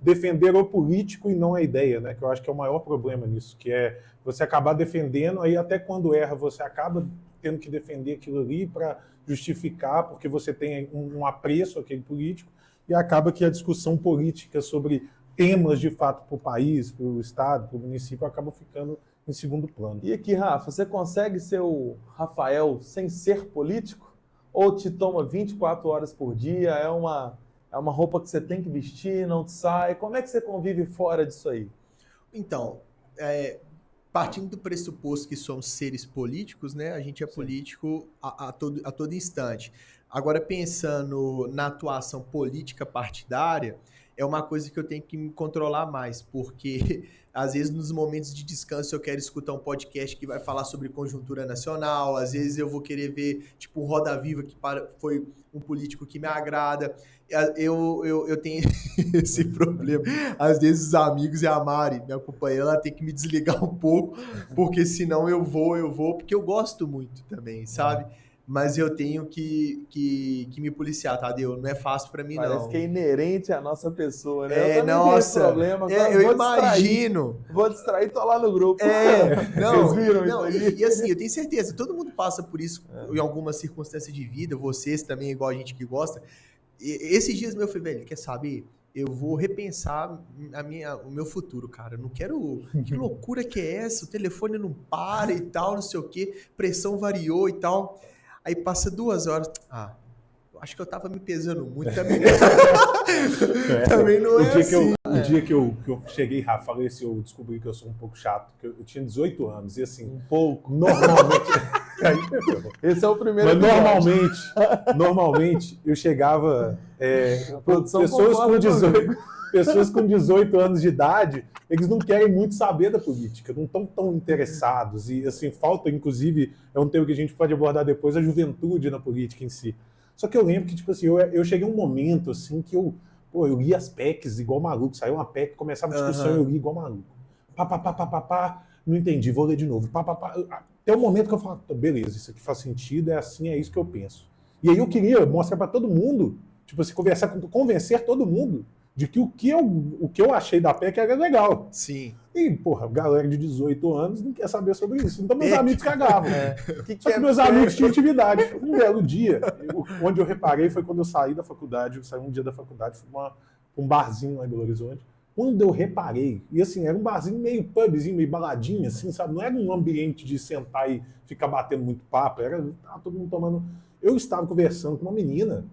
defender o político e não a ideia, né? Que eu acho que é o maior problema nisso, que é você acabar defendendo, aí até quando erra você acaba tendo que defender aquilo ali para justificar, porque você tem um apreço àquele político, e acaba que a discussão política sobre temas de fato para o país, para o estado, para o município, acabam ficando em segundo plano. E aqui, Rafa, você consegue ser o Rafael sem ser político? Ou te toma 24 horas por dia, é uma roupa que você tem que vestir, não te sai? Como é que você convive fora disso aí? Então, partindo do pressuposto que somos seres políticos, né? A gente é político a todo instante. Agora, pensando na atuação política partidária, é uma coisa que eu tenho que me controlar mais, porque às vezes nos momentos de descanso eu quero escutar um podcast que vai falar sobre conjuntura nacional, às vezes eu vou querer ver tipo um Roda Viva, que foi um político que me agrada. Eu tenho esse problema. Às vezes os amigos e a Mari, minha companheira, ela tem que me desligar um pouco, porque senão eu vou, porque eu gosto muito também, sabe? mas eu tenho que me policiar, Tadeu? Não é fácil pra mim, não. Parece que é inerente à nossa pessoa, né? Eu também nossa, tenho esse problema. eu imagino. Vou distrair, tô lá no grupo. Não, Vocês viram não, isso aí? e assim, eu tenho certeza, todo mundo passa por isso em alguma circunstância de vida, vocês também, igual a gente que gosta. Esses dias eu falei, velho, quer saber? Eu vou repensar o meu futuro, cara. Eu não quero... Que loucura que é essa? O telefone não para e tal, não sei o quê. Pressão variou e tal. Aí passa 2 horas. Acho que eu tava me pesando muito também. Também não é assim. O dia que eu cheguei, Rafa, falei assim, eu descobri que eu sou um pouco chato, que eu tinha 18 anos, e assim, Um pouco. normalmente... Esse é o primeiro Mas episódio. normalmente eu chegava... produção pessoas com 18 anos de idade, eles não querem muito saber da política, não estão tão interessados, e assim, falta, inclusive, é um tema que a gente pode abordar depois, a juventude na política em si. Só que eu lembro que, tipo assim, eu cheguei a um momento, assim, que eu li as PECs igual maluco, saiu uma PEC, começava a discussão, eu li igual maluco. Não entendi, vou ler de novo. Até o momento que eu falo, beleza, isso aqui faz sentido, é assim, é isso que eu penso. E aí eu queria mostrar para todo mundo, tipo assim, convencer todo mundo de que o que eu achei da PEC era legal. Sim. E, porra, galera de 18 anos não quer saber sobre isso. Então meus amigos cagavam. Só que meus amigos tinham atividade. Um belo dia, onde eu reparei foi quando eu saí da faculdade, eu saí um dia da faculdade, fui pra um barzinho lá em Belo Horizonte. Quando eu reparei, e assim, era um barzinho meio pubzinho, meio baladinha, assim, sabe? Não era um ambiente de sentar e ficar batendo muito papo, era todo mundo tomando... Eu estava conversando com uma menina,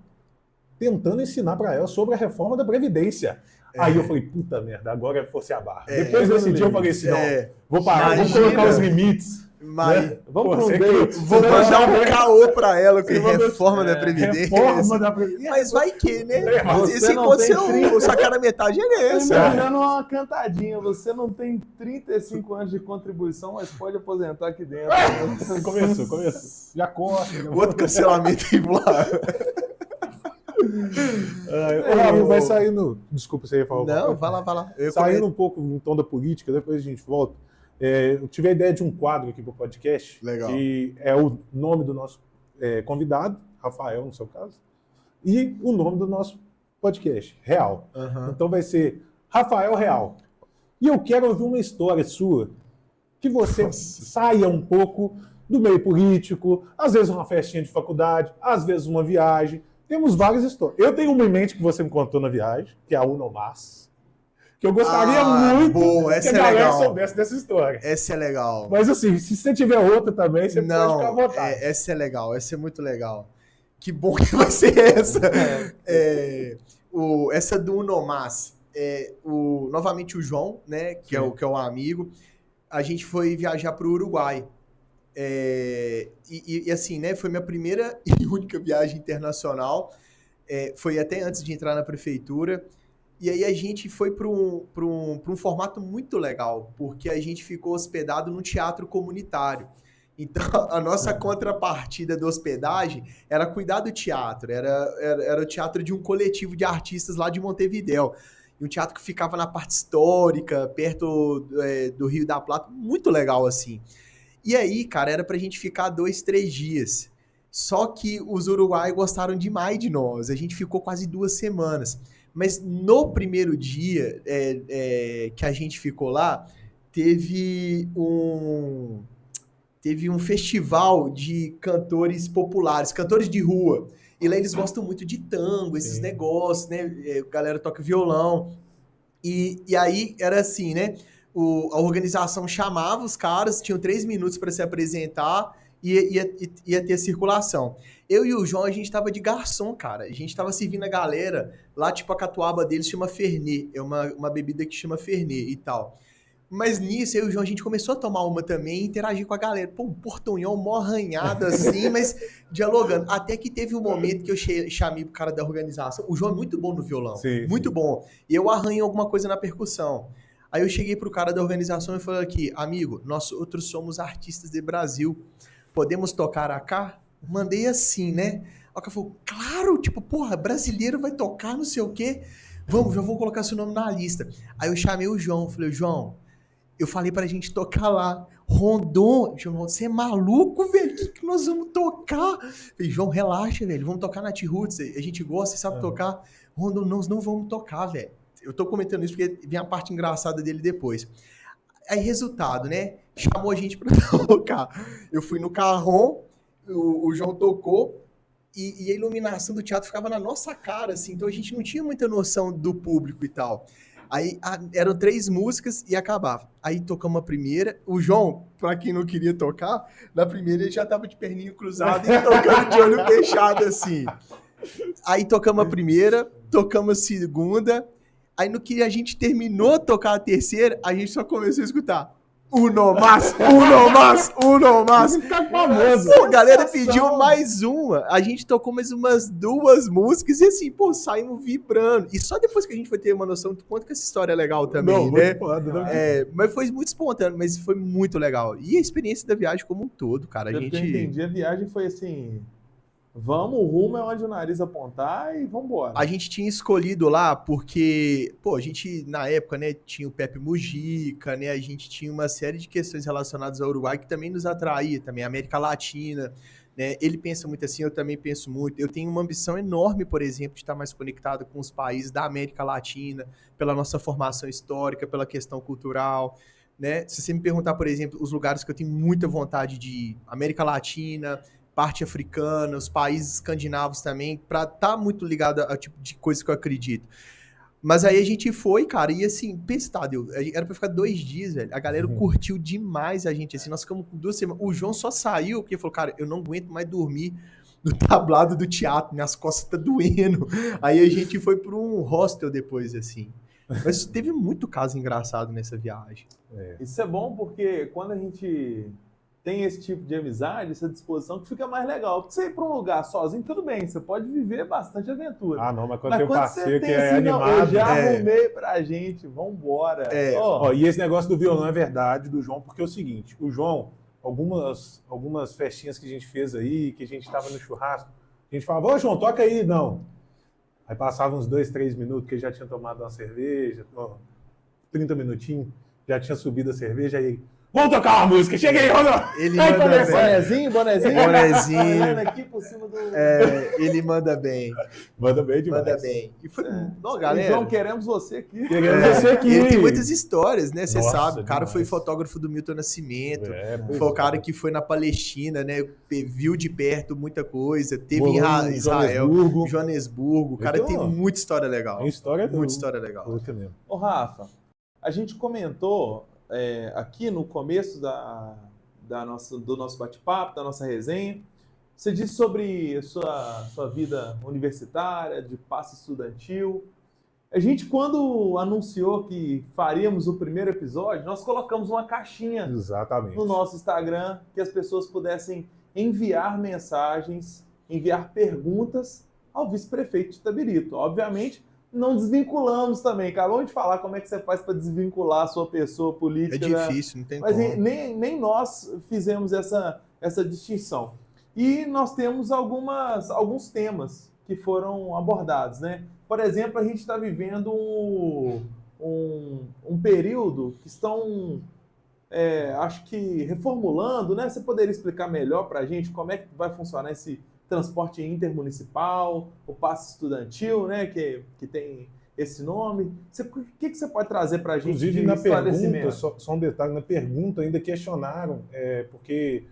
tentando ensinar para ela sobre a reforma da Previdência. Aí eu falei, puta merda, agora fosse a barra. Depois desse dia eu falei assim, não, vou parar, vou colocar os limites. Mas né? Vamos para um date. Vou mandar um caô pra ela com reforma da Previdência. Reforma da Previdência. Mas vai que, né? Você Esse não enquanto tem sua cara metade é Tô nessa. imaginando uma cantadinha. Você não tem 35 anos de contribuição, mas pode aposentar aqui dentro. Começou. Já corre. Outro cancelamento aí, Vai saindo. Desculpa, você ia falar. Não, vai lá. Saindo um pouco no tom da política, depois a gente volta. Eu tive a ideia de um quadro aqui para o podcast. Legal. Que é o nome do nosso convidado, Rafael, no seu caso, e o nome do nosso podcast, Real. Uhum. Então vai ser Rafael Real. E eu quero ouvir uma história sua que você saia um pouco do meio político, às vezes uma festinha de faculdade, às vezes uma viagem. Temos várias histórias. Eu tenho uma em mente que você me contou na viagem, que é a Unomas. Que eu gostaria muito que a galera soubesse dessa história. Essa é legal. Mas assim, se você tiver outra também, você pode ficar à vontade. Essa é legal, essa é muito legal. Que bom que vai ser essa. Essa do Unomas. Novamente o João, né, que é o amigo, a gente foi viajar para o Uruguai. E assim, né, foi minha primeira e única viagem internacional. Foi até antes de entrar na prefeitura. E aí a gente foi para um formato muito legal, porque a gente ficou hospedado num teatro comunitário. Então, a nossa contrapartida da hospedagem era cuidar do teatro. Era o teatro de um coletivo de artistas lá de Montevidéu. E um teatro que ficava na parte histórica, perto do Rio da Plata. Muito legal, assim. E aí, cara, era pra gente ficar 2, 3 dias. Só que os uruguaios gostaram demais de nós. A gente ficou quase 2 semanas. Mas no primeiro dia que a gente ficou lá, teve um festival de cantores populares, cantores de rua. E lá eles gostam muito de tango, esses negócios, né? A galera toca violão. E aí era assim, né? A organização chamava os caras, tinham 3 minutos para se apresentar e ia ter circulação. Eu e o João, a gente tava de garçom, cara. A gente tava servindo a galera. Lá, tipo, a catuaba deles chama Fernet. É uma bebida que chama Fernet e tal. Mas nisso, eu e o João, a gente começou a tomar uma também e interagir com a galera. Pô, um portunhol mó arranhado assim, mas dialogando. Até que teve um momento que eu chamei pro cara da organização. O João é muito bom no violão. Sim, muito bom. E eu arranho alguma coisa na percussão. Aí eu cheguei pro cara da organização e falei aqui, amigo, nós outros somos artistas de Brasil. Podemos tocar acá? Mandei assim, né? O cara falou, claro, tipo, porra, brasileiro vai tocar não sei o quê. Vamos, já vou colocar seu nome na lista. Aí eu chamei o João, falei, João, eu falei pra gente tocar lá. Rondon, João, você é maluco, velho? O que nós vamos tocar? Falei, João, relaxa, velho. Vamos tocar Nat Roots. A gente gosta, você sabe tocar. Rondon, nós não vamos tocar, velho. Eu tô comentando isso porque vem a parte engraçada dele depois. Aí, resultado, né? Chamou a gente pra tocar. Eu fui no carrom, o João tocou e a iluminação do teatro ficava na nossa cara, assim. Então a gente não tinha muita noção do público e tal. Aí eram 3 músicas e acabava. Aí tocamos a primeira. O João, pra quem não queria tocar, na primeira ele já tava de perninho cruzado e tocando de olho fechado, assim. Aí tocamos a primeira, tocamos a segunda. Aí no que a gente terminou de tocar a terceira, a gente só começou a escutar Uno Mas, Uno Mas, Uno Mas. Ficar famoso. Pô, a galera pediu mais uma. A gente tocou mais umas 2 músicas e assim, pô, saímos vibrando. E só depois que a gente foi ter uma noção do quanto que essa história é legal também, né? Mas foi muito espontâneo, mas foi muito legal. E a experiência da viagem como um todo, cara. Pelo que eu entendi, a viagem foi assim... Vamos, o rumo é onde o nariz apontar e vambora. A gente tinha escolhido lá porque, pô, a gente, na época, né, tinha o Pepe Mujica, né, a gente tinha uma série de questões relacionadas ao Uruguai que também nos atraía, também a América Latina, né, ele pensa muito assim, eu também penso muito. Eu tenho uma ambição enorme, por exemplo, de estar mais conectado com os países da América Latina, pela nossa formação histórica, pela questão cultural, né. Se você me perguntar, por exemplo, os lugares que eu tenho muita vontade de ir, América Latina, parte africana, os países escandinavos também, pra estar muito ligado ao tipo de coisa que eu acredito. Mas aí a gente foi, cara, e assim, pensa, Tadeu, era pra ficar 2 dias, velho. A galera curtiu demais a gente, assim, nós ficamos com 2 semanas. O João só saiu porque falou, cara, eu não aguento mais dormir no tablado do teatro, minhas costas tá doendo. Aí a gente foi pra um hostel depois, assim. Mas teve muito caso engraçado nessa viagem. Isso é bom porque quando a gente tem esse tipo de amizade, essa disposição, que fica mais legal. Porque você ir para um lugar sozinho, tudo bem, você pode viver bastante aventura. Ah, não, mas quando tem um parceiro que é assim, animado... Não, eu já arrumei pra gente, vambora. E esse negócio do violão é verdade, do João, porque é o seguinte, o João, algumas festinhas que a gente fez aí, que a gente estava no churrasco, a gente falava, ô João, toca aí. Não. Aí passava uns 2, 3 minutos, que ele já tinha tomado uma cerveja, 30 minutinhos, já tinha subido a cerveja, aí... Vamos tocar uma música, cheguei, Ronaldo! Ele manda bem. Bonezinho. Aqui por cima do... Ele manda bem. Manda bem demais. Manda bem. E foi... galera... João, queremos você aqui. Ele tem muitas histórias, né? Você sabe. O cara demais. foi fotógrafo do Milton Nascimento. Foi o cara que foi na Palestina, né? Viu de perto muita coisa. Teve em Israel, Joanesburgo. O cara tem muita história legal. Tem história muita história legal. Mesmo. Ô, Rafa, a gente comentou... aqui no começo do nosso bate-papo, da nossa resenha, você disse sobre a sua vida universitária, de passe estudantil. A gente, quando anunciou que faríamos o primeiro episódio, nós colocamos uma caixinha no nosso Instagram que as pessoas pudessem enviar mensagens, enviar perguntas ao vice-prefeito de Itabirito. Obviamente, não desvinculamos também. Acabamos de falar como é que você faz para desvincular a sua pessoa política. É difícil, não tem como. Mas nem nós fizemos essa distinção. E nós temos alguns temas que foram abordados, né? Por exemplo, a gente está vivendo um período que estão, acho que, reformulando, né? Você poderia explicar melhor para a gente como é que vai funcionar esse transporte intermunicipal, o passe estudantil, né, que tem esse nome. O que você pode trazer para a gente? Inclusive, na pergunta, só um detalhe, na pergunta ainda questionaram, porque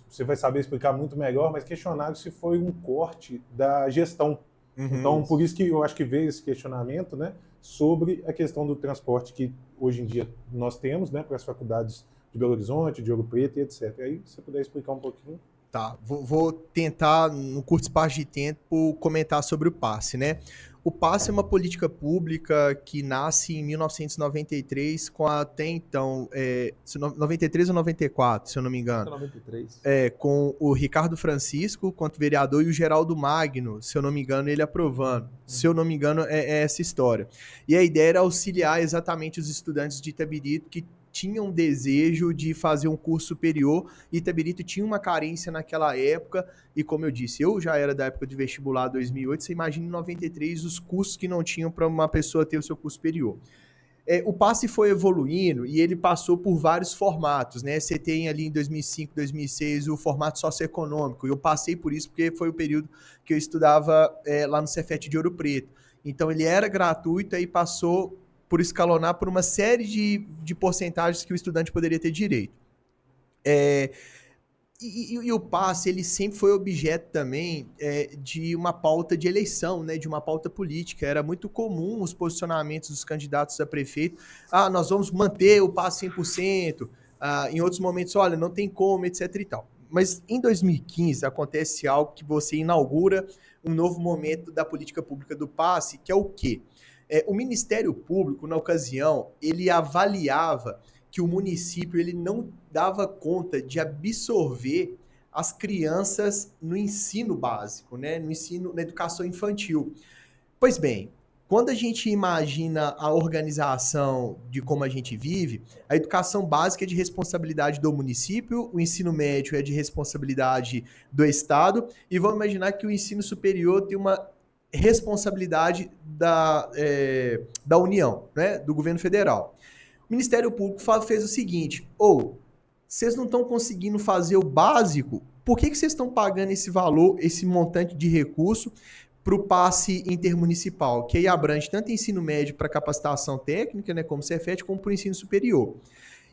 você vai saber explicar muito melhor, mas questionaram se foi um corte da gestão. Então, por isso que eu acho que veio esse questionamento, né, sobre a questão do transporte que hoje em dia nós temos, né, para as faculdades de Belo Horizonte, de Ouro Preto e etc. Aí, se você puder explicar um pouquinho. Tá, vou tentar, no curto espaço de tempo, comentar sobre o passe, né? O passe é uma política pública que nasce em 1993, com até então, 93 ou 94, se eu não me engano. 93. Com o Ricardo Francisco, quanto vereador, e o Geraldo Magno, se eu não me engano, ele aprovando. Se eu não me engano, é essa história. E a ideia era auxiliar exatamente os estudantes de Itabirito que tinham desejo de fazer um curso superior. Itabirito tinha uma carência naquela época, e como eu disse, eu já era da época de vestibular 2008, você imagina em 93 os cursos que não tinham para uma pessoa ter o seu curso superior. O passe foi evoluindo e ele passou por vários formatos, né? Você tem ali em 2005, 2006 o formato socioeconômico. Eu passei por isso porque foi o período que eu estudava lá no Cefet de Ouro Preto. Então ele era gratuito e passou por escalonar por uma série de porcentagens que o estudante poderia ter direito. E o passe, ele sempre foi objeto também de uma pauta de eleição, né, de uma pauta política. Era muito comum os posicionamentos dos candidatos a prefeito. Nós vamos manter o passe 100%. Em outros momentos, olha, não tem como, etc e tal. Mas em 2015 acontece algo que você inaugura um novo momento da política pública do passe, que é o quê? O Ministério Público, na ocasião, ele avaliava que o município ele não dava conta de absorver as crianças no ensino básico, né? Na educação infantil. Pois bem, quando a gente imagina a organização de como a gente vive, a educação básica é de responsabilidade do município, o ensino médio é de responsabilidade do Estado, e vamos imaginar que o ensino superior tem uma responsabilidade da União, né? Do governo federal. O Ministério Público fez o seguinte, vocês não estão conseguindo fazer o básico, por que vocês estão pagando esse valor, esse montante de recurso para o passe intermunicipal, que aí abrange tanto ensino médio para capacitação técnica, né, como Cefet, como para o ensino superior.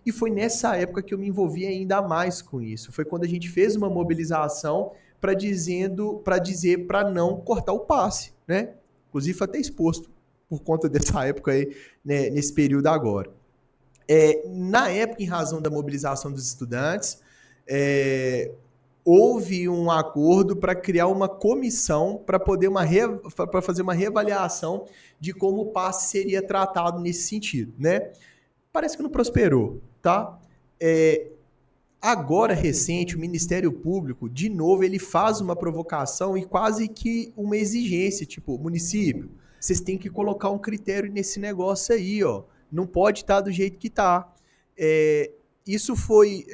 E foi nessa época que eu me envolvi ainda mais com isso. Foi quando a gente fez uma mobilização para dizer para não cortar o passe, né? Inclusive foi até exposto por conta dessa época aí, né, nesse período agora. Na época, em razão da mobilização dos estudantes, houve um acordo para criar uma comissão para fazer uma reavaliação de como o passe seria tratado nesse sentido, né? Parece que não prosperou, tá? Agora, recente, o Ministério Público, de novo, ele faz uma provocação e quase que uma exigência, tipo, município, vocês têm que colocar um critério nesse negócio aí, ó. Não pode estar do jeito que está. Isso foi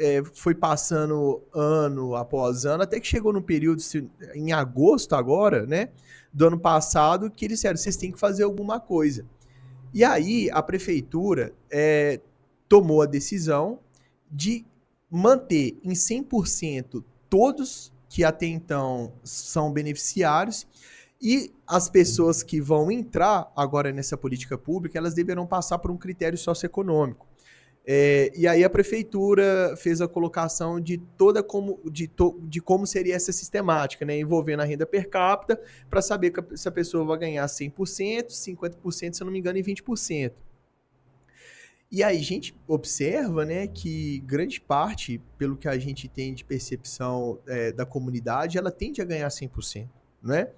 passando ano após ano, até que chegou no período, em agosto agora, né, do ano passado, que eles disseram, vocês têm que fazer alguma coisa. E aí a prefeitura tomou a decisão de manter em 100% todos que até então são beneficiários, e as pessoas que vão entrar agora nessa política pública, elas deverão passar por um critério socioeconômico. E aí a prefeitura fez a colocação de como seria essa sistemática, né, envolvendo a renda per capita, para saber se a pessoa vai ganhar 100%, 50%, se eu não me engano, e 20%. E aí a gente observa, né, que grande parte, pelo que a gente tem de percepção da comunidade, ela tende a ganhar 100%, né?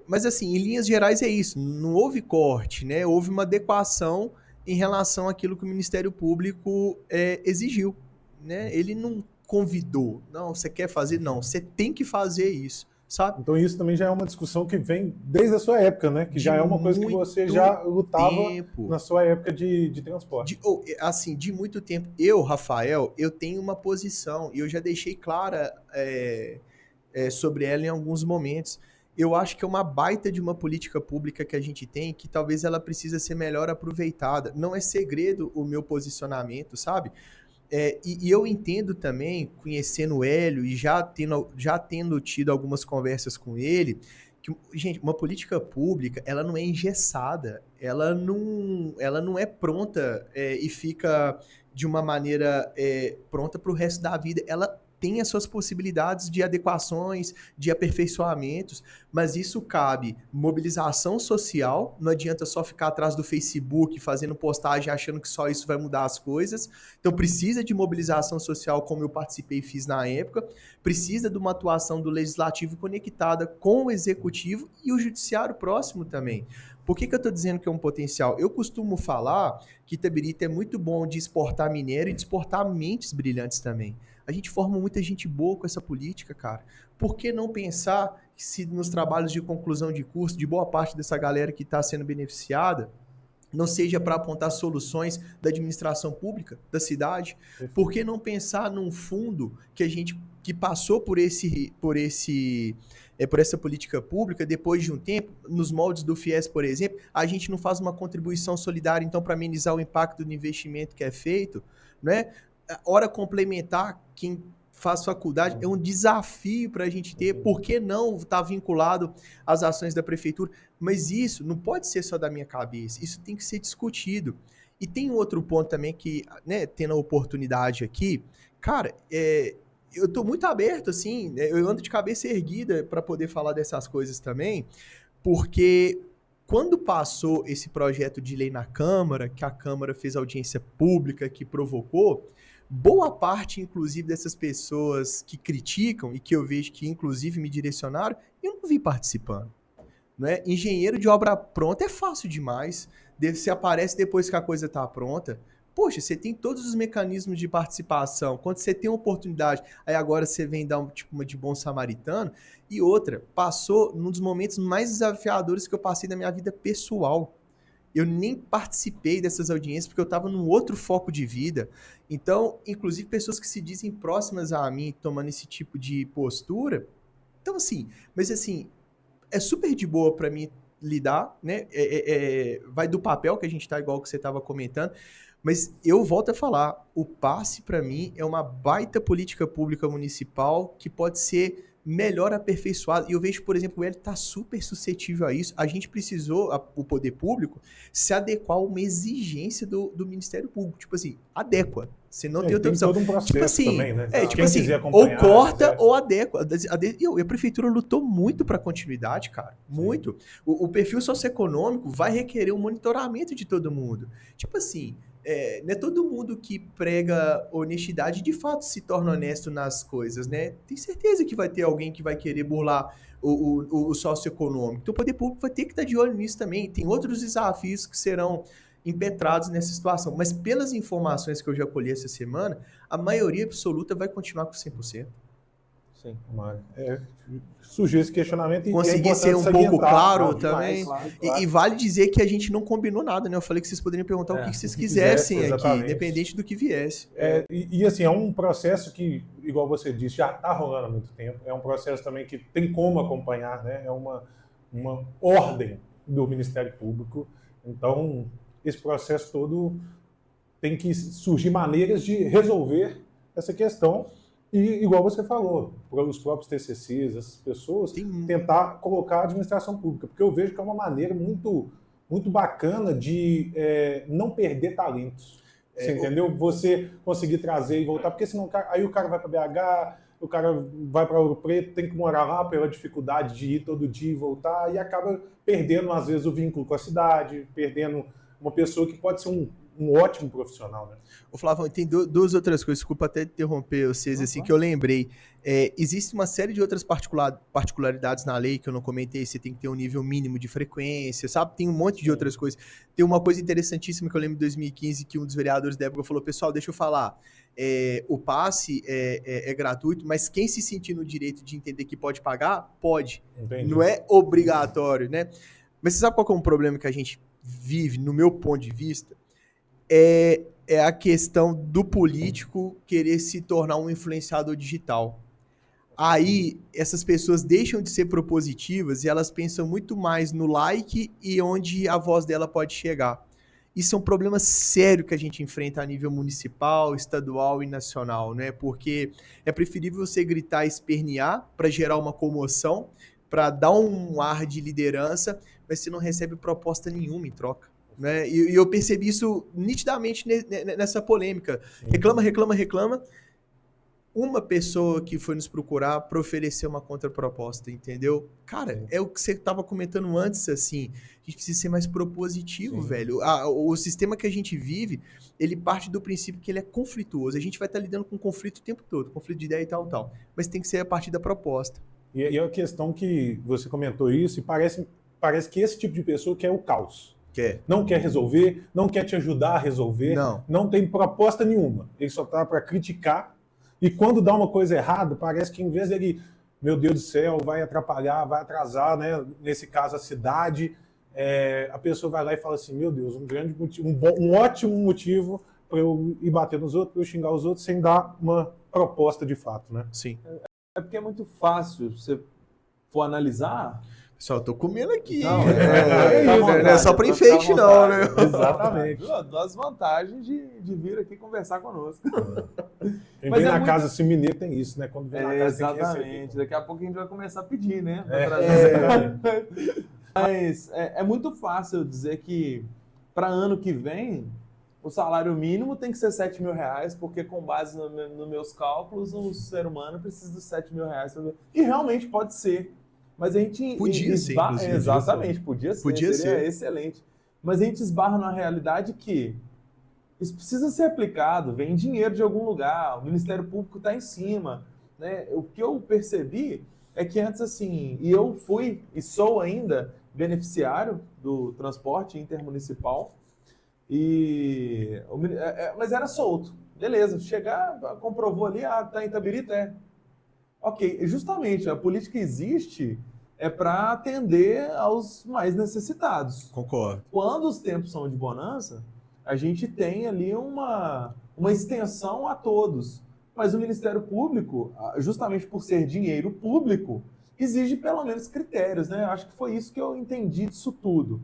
Mas assim, em linhas gerais é isso, não houve corte, né? Houve uma adequação em relação àquilo que o Ministério Público exigiu, né? Ele não convidou, não, você quer fazer? Não, você tem que fazer isso, sabe? Então isso também já é uma discussão que vem desde a sua época, né? Que já é uma coisa que você já lutava na sua época de transporte. Assim, de muito tempo. Eu, Rafael, eu tenho uma posição, e eu já deixei clara sobre ela em alguns momentos. Eu acho que é uma baita de uma política pública que a gente tem, que talvez ela precisa ser melhor aproveitada. Não é segredo o meu posicionamento, sabe? E eu entendo também, conhecendo o Hélio e já tendo tido algumas conversas com ele, que, gente, uma política pública, ela não é engessada, ela não é pronta e fica de uma maneira pronta para o resto da vida. Ela tem as suas possibilidades de adequações, de aperfeiçoamentos, mas isso cabe mobilização social, não adianta só ficar atrás do Facebook fazendo postagem achando que só isso vai mudar as coisas, então precisa de mobilização social como eu participei e fiz na época, precisa de uma atuação do legislativo conectada com o executivo e o judiciário próximo também. Por que eu estou dizendo que é um potencial? Eu costumo falar que Itabirito é muito bom de exportar minério e de exportar mentes brilhantes também. A gente forma muita gente boa com essa política, cara. Por que não pensar que se nos trabalhos de conclusão de curso, de boa parte dessa galera que está sendo beneficiada, não seja para apontar soluções da administração pública da cidade? Por que não pensar num fundo que a gente que passou por essa política pública, depois de um tempo, nos moldes do FIES, por exemplo, a gente não faz uma contribuição solidária, então, para amenizar o impacto do investimento que é feito, né? Hora complementar, quem faz faculdade, é um desafio para a gente ter, por que não estar vinculado às ações da prefeitura? Mas isso não pode ser só da minha cabeça, isso tem que ser discutido. E tem outro ponto também que, né, tendo a oportunidade aqui, cara, eu estou muito aberto, assim, eu ando de cabeça erguida para poder falar dessas coisas também, porque quando passou esse projeto de lei na Câmara, que a Câmara fez audiência pública, que provocou, boa parte, inclusive, dessas pessoas que criticam e que eu vejo que, inclusive, me direcionaram, eu não vi participando. Não é? Engenheiro de obra pronta é fácil demais. Você aparece depois que a coisa está pronta. Poxa, você tem todos os mecanismos de participação. Quando você tem uma oportunidade, aí agora você vem dar uma de bom samaritano. E outra, passou num dos momentos mais desafiadores que eu passei na minha vida pessoal. Eu nem participei dessas audiências porque eu estava num outro foco de vida. Então, inclusive, pessoas que se dizem próximas a mim tomando esse tipo de postura. Então, assim, mas assim, é super de boa para mim lidar, né? Vai do papel que a gente tá, igual que você estava comentando. Mas eu volto a falar, o passe, para mim, é uma baita política pública municipal que pode ser melhor aperfeiçoado. E eu vejo, por exemplo, ele está super suscetível a isso. A gente precisou, o poder público, se adequar a uma exigência do Ministério Público. Tipo assim, adequa. Você não tem outra opção. Todo um processo tipo assim, também, né? Tipo assim, ou corta ou adequa. E a prefeitura lutou muito para a continuidade, cara. Muito. O perfil socioeconômico vai requerer um monitoramento de todo mundo. Tipo assim, não é todo mundo que prega honestidade de fato se torna honesto nas coisas, né? Tem certeza que vai ter alguém que vai querer burlar o socioeconômico. Então o poder público vai ter que estar de olho nisso também. Tem outros desafios que serão impetrados nessa situação. Mas pelas informações que eu já colhi essa semana, a maioria absoluta vai continuar com 100%. Sim. Surgiu esse questionamento e conseguir ser um pouco claro também. Claro. E vale dizer que a gente não combinou nada, né? Eu falei que vocês poderiam perguntar o que vocês quisessem aqui, independente do que viesse. E assim, é um processo que, igual você disse, já está rolando há muito tempo. É um processo também que tem como acompanhar, né? É uma ordem do Ministério Público. Então, esse processo todo tem que surgir maneiras de resolver essa questão. E, igual você falou, para os próprios TCCs, essas pessoas, tentar colocar a administração pública, porque eu vejo que é uma maneira muito, muito bacana de não perder talentos. Você entendeu? Você conseguir trazer e voltar, porque senão aí o cara vai para BH, o cara vai para Ouro Preto, tem que morar lá pela dificuldade de ir todo dia e voltar, e acaba perdendo, às vezes, o vínculo com a cidade, perdendo uma pessoa que pode ser um ótimo profissional, né? Ô Flavão, tem duas outras coisas, desculpa até interromper vocês, assim, que eu lembrei. Existe uma série de outras particularidades na lei que eu não comentei, você tem que ter um nível mínimo de frequência, sabe? Tem um monte de outras coisas. Tem uma coisa interessantíssima que eu lembro em 2015, que um dos vereadores da época falou, pessoal, deixa eu falar, o passe é gratuito, mas quem se sentir no direito de entender que pode pagar, pode. Entendi. Não é obrigatório, né? Mas você sabe qual que é um problema que a gente vive, no meu ponto de vista? É a questão do político querer se tornar um influenciador digital. Aí, essas pessoas deixam de ser propositivas e elas pensam muito mais no like e onde a voz dela pode chegar. Isso é um problema sério que a gente enfrenta a nível municipal, estadual e nacional, né? Porque é preferível você gritar e espernear para gerar uma comoção, para dar um ar de liderança, mas você não recebe proposta nenhuma em troca. Né? E eu percebi isso nitidamente nessa polêmica. Reclama. Uma pessoa que foi nos procurar para oferecer uma contraproposta, entendeu? Cara, é o que você estava comentando antes, assim. A gente precisa ser mais propositivo, velho. O sistema que a gente vive, ele parte do princípio que ele é conflituoso. A gente vai estar lidando com conflito o tempo todo, conflito de ideia e tal. Mas tem que ser a partir da proposta. E é a questão que você comentou isso, e parece que esse tipo de pessoa quer o caos. Não quer resolver, não quer te ajudar a resolver, não tem proposta nenhuma. Ele só está para criticar, e quando dá uma coisa errada, parece que em vez dele, meu Deus do céu, vai atrapalhar, vai atrasar, né? Nesse caso a cidade, a pessoa vai lá e fala assim, meu Deus, um grande motivo, um ótimo motivo para eu ir bater nos outros, para eu xingar os outros, sem dar uma proposta de fato, né? Sim. É porque é muito fácil, se você for analisar... Pessoal, eu tô comendo aqui. Não, Não é só para enfeite não, né? Exatamente. Das vantagens de vir aqui conversar conosco. Quem Mas vem é na muito- casa se mineiro tem isso, né? Quando vem na casa tem que Exatamente. receber. Daqui a pouco a gente vai começar a pedir, né? Pra É, trazer. Mas é muito fácil dizer que para ano que vem o salário mínimo tem que ser R$7.000, porque com base nos meus cálculos, o ser humano precisa dos R$7.000. E realmente pode ser. Mas a gente Podia ser, inclusive. Exatamente, podia ser. Podia seria ser. excelente. Mas a gente esbarra na realidade que isso precisa ser aplicado, vem dinheiro de algum lugar, o Ministério Público está em cima, né? O que eu percebi é que antes, assim, e eu fui e sou ainda beneficiário do transporte intermunicipal, mas era solto. Beleza, chegar, comprovou ali, tá em Itabirito, Ok, e justamente a política existe para atender aos mais necessitados. Concordo. Quando os tempos são de bonança, a gente tem ali uma extensão a todos. Mas o Ministério Público, justamente por ser dinheiro público, exige pelo menos critérios, né? Acho que foi isso que eu entendi disso tudo.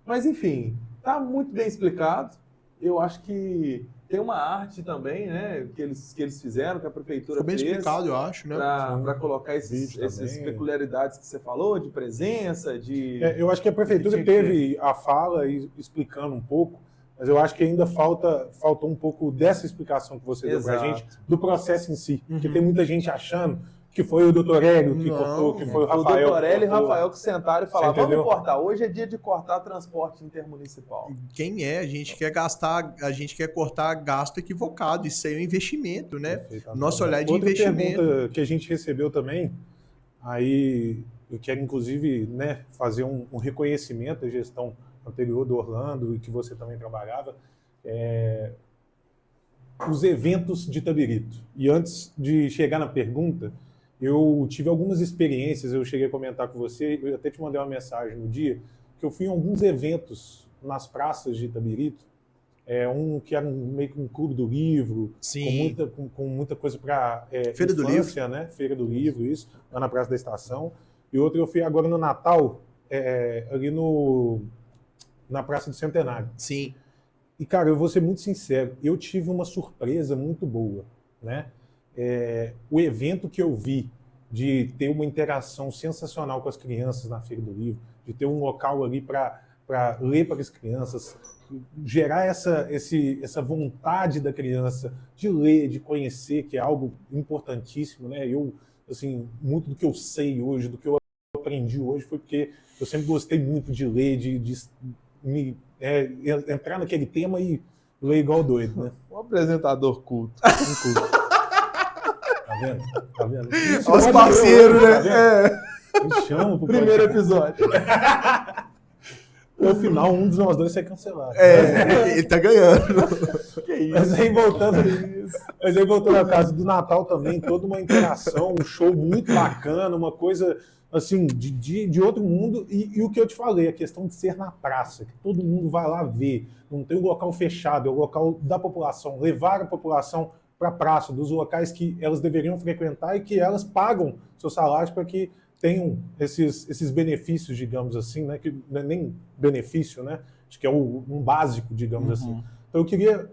Mas, enfim, está muito bem explicado. Eu acho que tem uma arte também, né, que eles fizeram, que a prefeitura Ficou bem fez. explicado, eu acho, né? Para colocar Vídeo essas também. peculiaridades que você falou, de presença, de... Eu acho que a prefeitura Tinha que teve a fala explicando um pouco, mas eu acho que ainda faltou um pouco dessa explicação que você deu pra Exato. gente, do processo em si. Porque tem muita gente achando que foi o doutor Hélio que Não, cortou, que foi o O Rafael. doutor Hélio e que cortou. Rafael que sentaram e falaram, Você entendeu? vamos cortar, hoje é dia de cortar transporte intermunicipal. Quem é? A gente quer gastar, a gente quer cortar gasto equivocado. Isso aí é um investimento, né? Perfeitamente. Nosso olhar de Outra investimento. pergunta que a gente recebeu também, aí eu quero inclusive, né, fazer um reconhecimento da gestão anterior do Orlando e que você também trabalhava, os eventos de Itabirito. E antes de chegar na pergunta, eu tive algumas experiências, eu cheguei a comentar com você, eu até te mandei uma mensagem no dia, que eu fui em alguns eventos nas praças de Itabirito, um que era meio que um clube do livro, Sim. com muita coisa para Feira do infância, né? Feira do Livro, isso, lá na Praça da Estação. E outro eu fui agora no Natal, ali na Praça do Centenário. Sim. E, cara, eu vou ser muito sincero, eu tive uma surpresa muito boa, né? O evento que eu vi de ter uma interação sensacional com as crianças na Feira do Livro, de ter um local ali para ler para as crianças, gerar essa vontade da criança de ler, de conhecer, que é algo importantíssimo, né? Eu, assim, muito do que eu sei hoje, do que eu aprendi hoje, foi porque eu sempre gostei muito de ler, entrar naquele tema e ler igual doido, né? Um apresentador culto. Tá vendo? Tá vendo? Os parceiros, Tá né? vendo? Me chama pro Primeiro episódio. No final, um dos nós dois vai ser cancelado. Ele tá ganhando. Que isso? Mas aí voltando ao caso do Natal também, toda uma interação, um show muito bacana, uma coisa assim, de outro mundo. E o que eu te falei, a questão de ser na praça, que todo mundo vai lá ver, não tem um local fechado, é o local da população, levar a população para a praça, dos locais que elas deveriam frequentar e que elas pagam seus salários para que tenham esses benefícios, digamos assim, né? Que não é nem benefício, né? Acho que é um básico, digamos assim. Então eu queria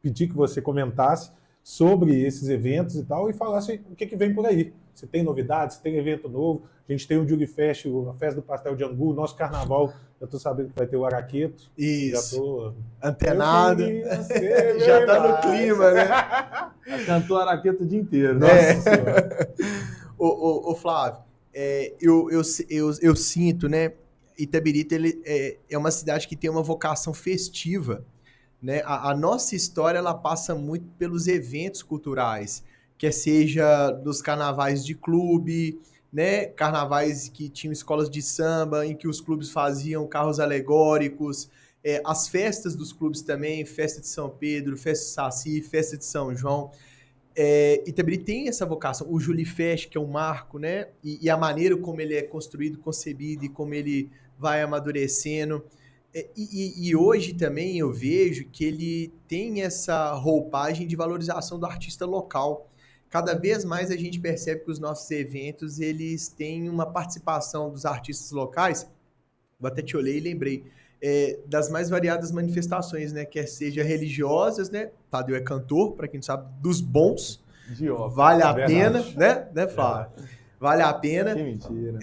pedir que você comentasse sobre esses eventos e tal, e falasse o que vem por aí. Se tem novidades, se tem evento novo. A gente tem o Juli Fest, a Festa do Pastel de Angu, o nosso carnaval. Eu tô sabendo que vai ter o Araqueto. Isso. Já tô Antenado. Já tá no clima, né? Cantou Araqueto o dia inteiro. Nossa Senhora. Ô Flávio, eu sinto, né? Itabirito é uma cidade que tem uma vocação festiva, né? A nossa história ela passa muito pelos eventos culturais, quer seja dos carnavais de clube, né? Carnavais que tinham escolas de samba, em que os clubes faziam carros alegóricos, as festas dos clubes também, festa de São Pedro, festa de Saci, festa de São João. Itabiri tem essa vocação. O Julifest, que é um marco, né? E a maneira como ele é construído, concebido e como ele vai amadurecendo. E hoje também eu vejo que ele tem essa roupagem de valorização do artista local. Cada vez mais a gente percebe que os nossos eventos, eles têm uma participação dos artistas locais. Eu até te olhei e lembrei. Das mais variadas manifestações, né? Quer seja religiosas, né? Tadeu é cantor, para quem não sabe, dos bons. Vale a pena, né, Flávio? Vale a pena. Que mentira.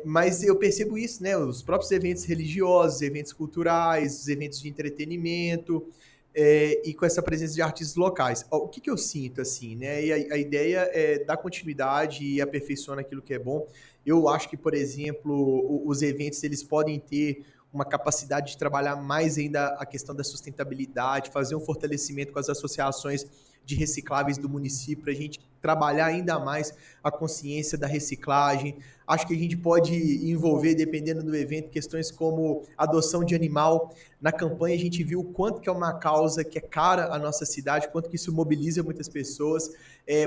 Mas eu percebo isso, né? Os próprios eventos religiosos, eventos culturais, os eventos de entretenimento, e com essa presença de artistas locais. O que eu sinto, assim, né? E a ideia é dar continuidade e aperfeiçoar aquilo que é bom. Eu acho que, por exemplo, os eventos, eles podem ter uma capacidade de trabalhar mais ainda a questão da sustentabilidade, fazer um fortalecimento com as associações de recicláveis do município, para a gente trabalhar ainda mais a consciência da reciclagem. Acho que a gente pode envolver, dependendo do evento, questões como adoção de animal. Na campanha a gente viu o quanto que é uma causa que é cara à nossa cidade, quanto que isso mobiliza muitas pessoas.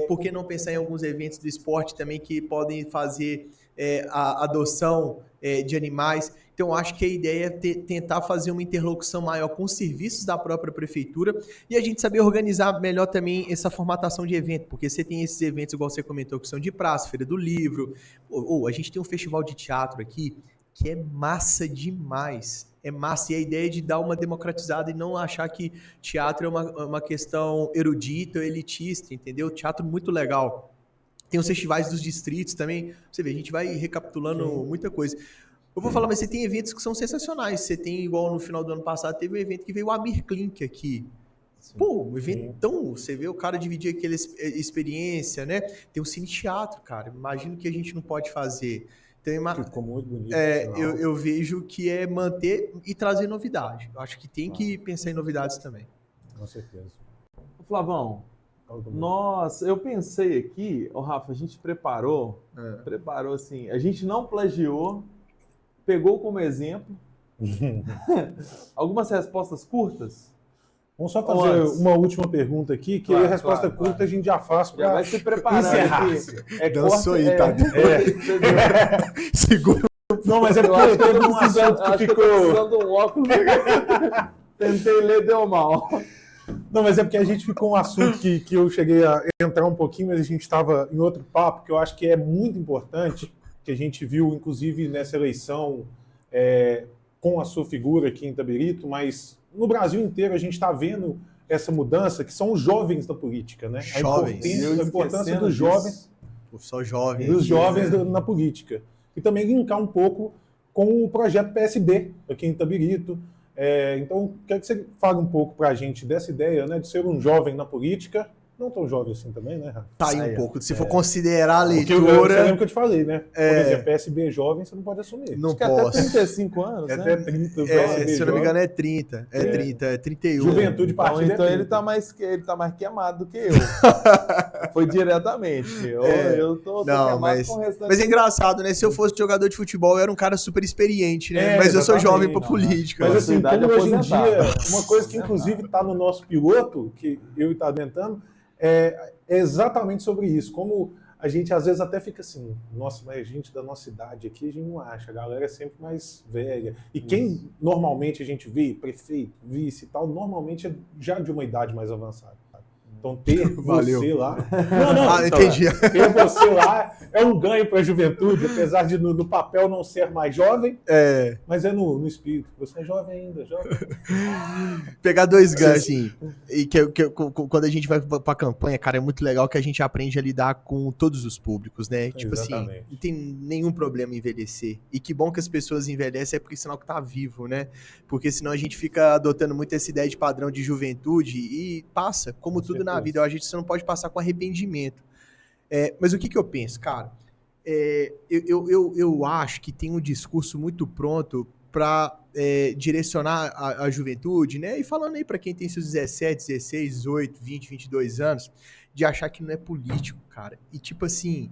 Por que não pensar em alguns eventos do esporte também que podem fazer a adoção de animais? Então, acho que a ideia é tentar fazer uma interlocução maior com os serviços da própria prefeitura e a gente saber organizar melhor também essa formatação de evento, porque você tem esses eventos, igual você comentou, que são de praça, Feira do Livro, ou a gente tem um festival de teatro aqui, que é massa demais. É massa, e a ideia é de dar uma democratizada e não achar que teatro é uma questão erudita ou elitista, entendeu? Teatro muito legal. Tem os festivais dos distritos também, você vê, a gente vai recapitulando muita coisa. Eu vou falar, mas você tem eventos que são sensacionais. Você tem, igual no final do ano passado, teve um evento que veio o Amir Klink aqui. Sim, pô, um evento tão... Você vê o cara dividir aquela experiência, né? Tem o Cine Teatro, cara. Imagino que a gente não pode fazer. Então, ficou muito bonito. Eu vejo que é manter e trazer novidade. Eu acho que tem que pensar em novidades também. Com certeza. Flavão, nossa, eu pensei aqui... Rafa, a gente preparou assim... A gente não plagiou... Pegou como exemplo algumas respostas curtas? Vamos só fazer uma última pergunta aqui, que a resposta curta a gente já faz para vai se preparar encerrar. Dançou aí, tá? Segura. Não, mas é porque teve um assunto que ficou... precisando de um óculos. Tentei ler, deu mal. Não, mas é porque a gente ficou um assunto que eu cheguei a entrar um pouquinho, mas a gente estava em outro papo, que eu acho que é muito importante, que a gente viu, inclusive, nessa eleição com a sua figura aqui em Itabirito, mas no Brasil inteiro a gente está vendo essa mudança, que são os jovens da política, né? A importância dos jovens, só jovens, dos jovens na política. E também linkar um pouco com o projeto PSB aqui em Itabirito. Então, quero que você fale um pouco para a gente dessa ideia, né, de ser um jovem na política. Não tão jovem assim também, né, Rafa? Tá aí um pouco. Se for considerar a leitura... Você lembra que eu te falei, né? Por exemplo, PSB jovem, você não pode assumir. Não posso. Até 35 anos, né? Até 30. PSB se eu não me engano, é 30. 30, é 31. Juventude partida. Então ele tá mais queimado do que eu. Foi diretamente. Eu tô queimado com o restante. Mas é engraçado, né? Se eu fosse jogador de futebol, eu era um cara super experiente, né? Mas eu sou jovem pra política. Mas assim, como hoje em dia, uma coisa que inclusive tá no nosso piloto, que eu e tá tentando, é exatamente sobre isso. Como a gente às vezes até fica assim, nossa, mas a gente da nossa idade aqui, a gente não acha, a galera é sempre mais velha. E quem normalmente a gente vê, prefeito, vice e tal, normalmente é já de uma idade mais avançada. Então ter você lá... Não, então, entendi. Ter você lá é um ganho para a juventude, apesar de no papel não ser mais jovem, mas é no espírito. Você é jovem ainda, jovem. Pegar dois ganhos, assim, e quando a gente vai para a campanha, cara, é muito legal que a gente aprende a lidar com todos os públicos, né? Tipo assim, não tem nenhum problema em envelhecer. E que bom que as pessoas envelhecem, é porque sinal que tá vivo, né? Porque senão a gente fica adotando muito essa ideia de padrão de juventude e passa, como tudo na vida, a gente só não pode passar com arrependimento. Mas o que eu penso, cara? Eu acho que tem um discurso muito pronto para direcionar a juventude, né? E falando aí para quem tem seus 17, 16, 18, 20, 22 anos, de achar que não é político, cara. E tipo assim,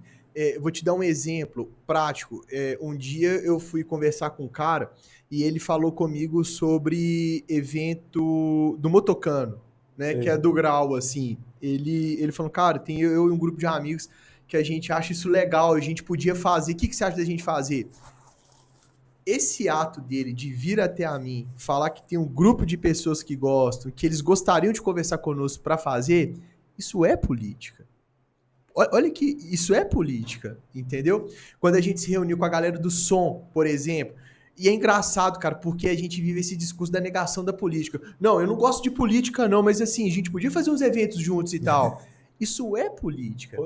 vou te dar um exemplo prático. Um dia eu fui conversar com um cara e ele falou comigo sobre evento do Motocano, né, que é do grau, assim, ele falou, cara, tem eu e um grupo de amigos que a gente acha isso legal, a gente podia fazer, o que você acha da gente fazer? Esse ato dele de vir até a mim, falar que tem um grupo de pessoas que gostam, que eles gostariam de conversar conosco para fazer, isso é política. Olha que isso é política, entendeu? Quando a gente se reuniu com a galera do som, por exemplo, e é engraçado, cara, porque a gente vive esse discurso da negação da política. Não, eu não gosto de política não, mas assim, a gente podia fazer uns eventos juntos e tal. Isso é política.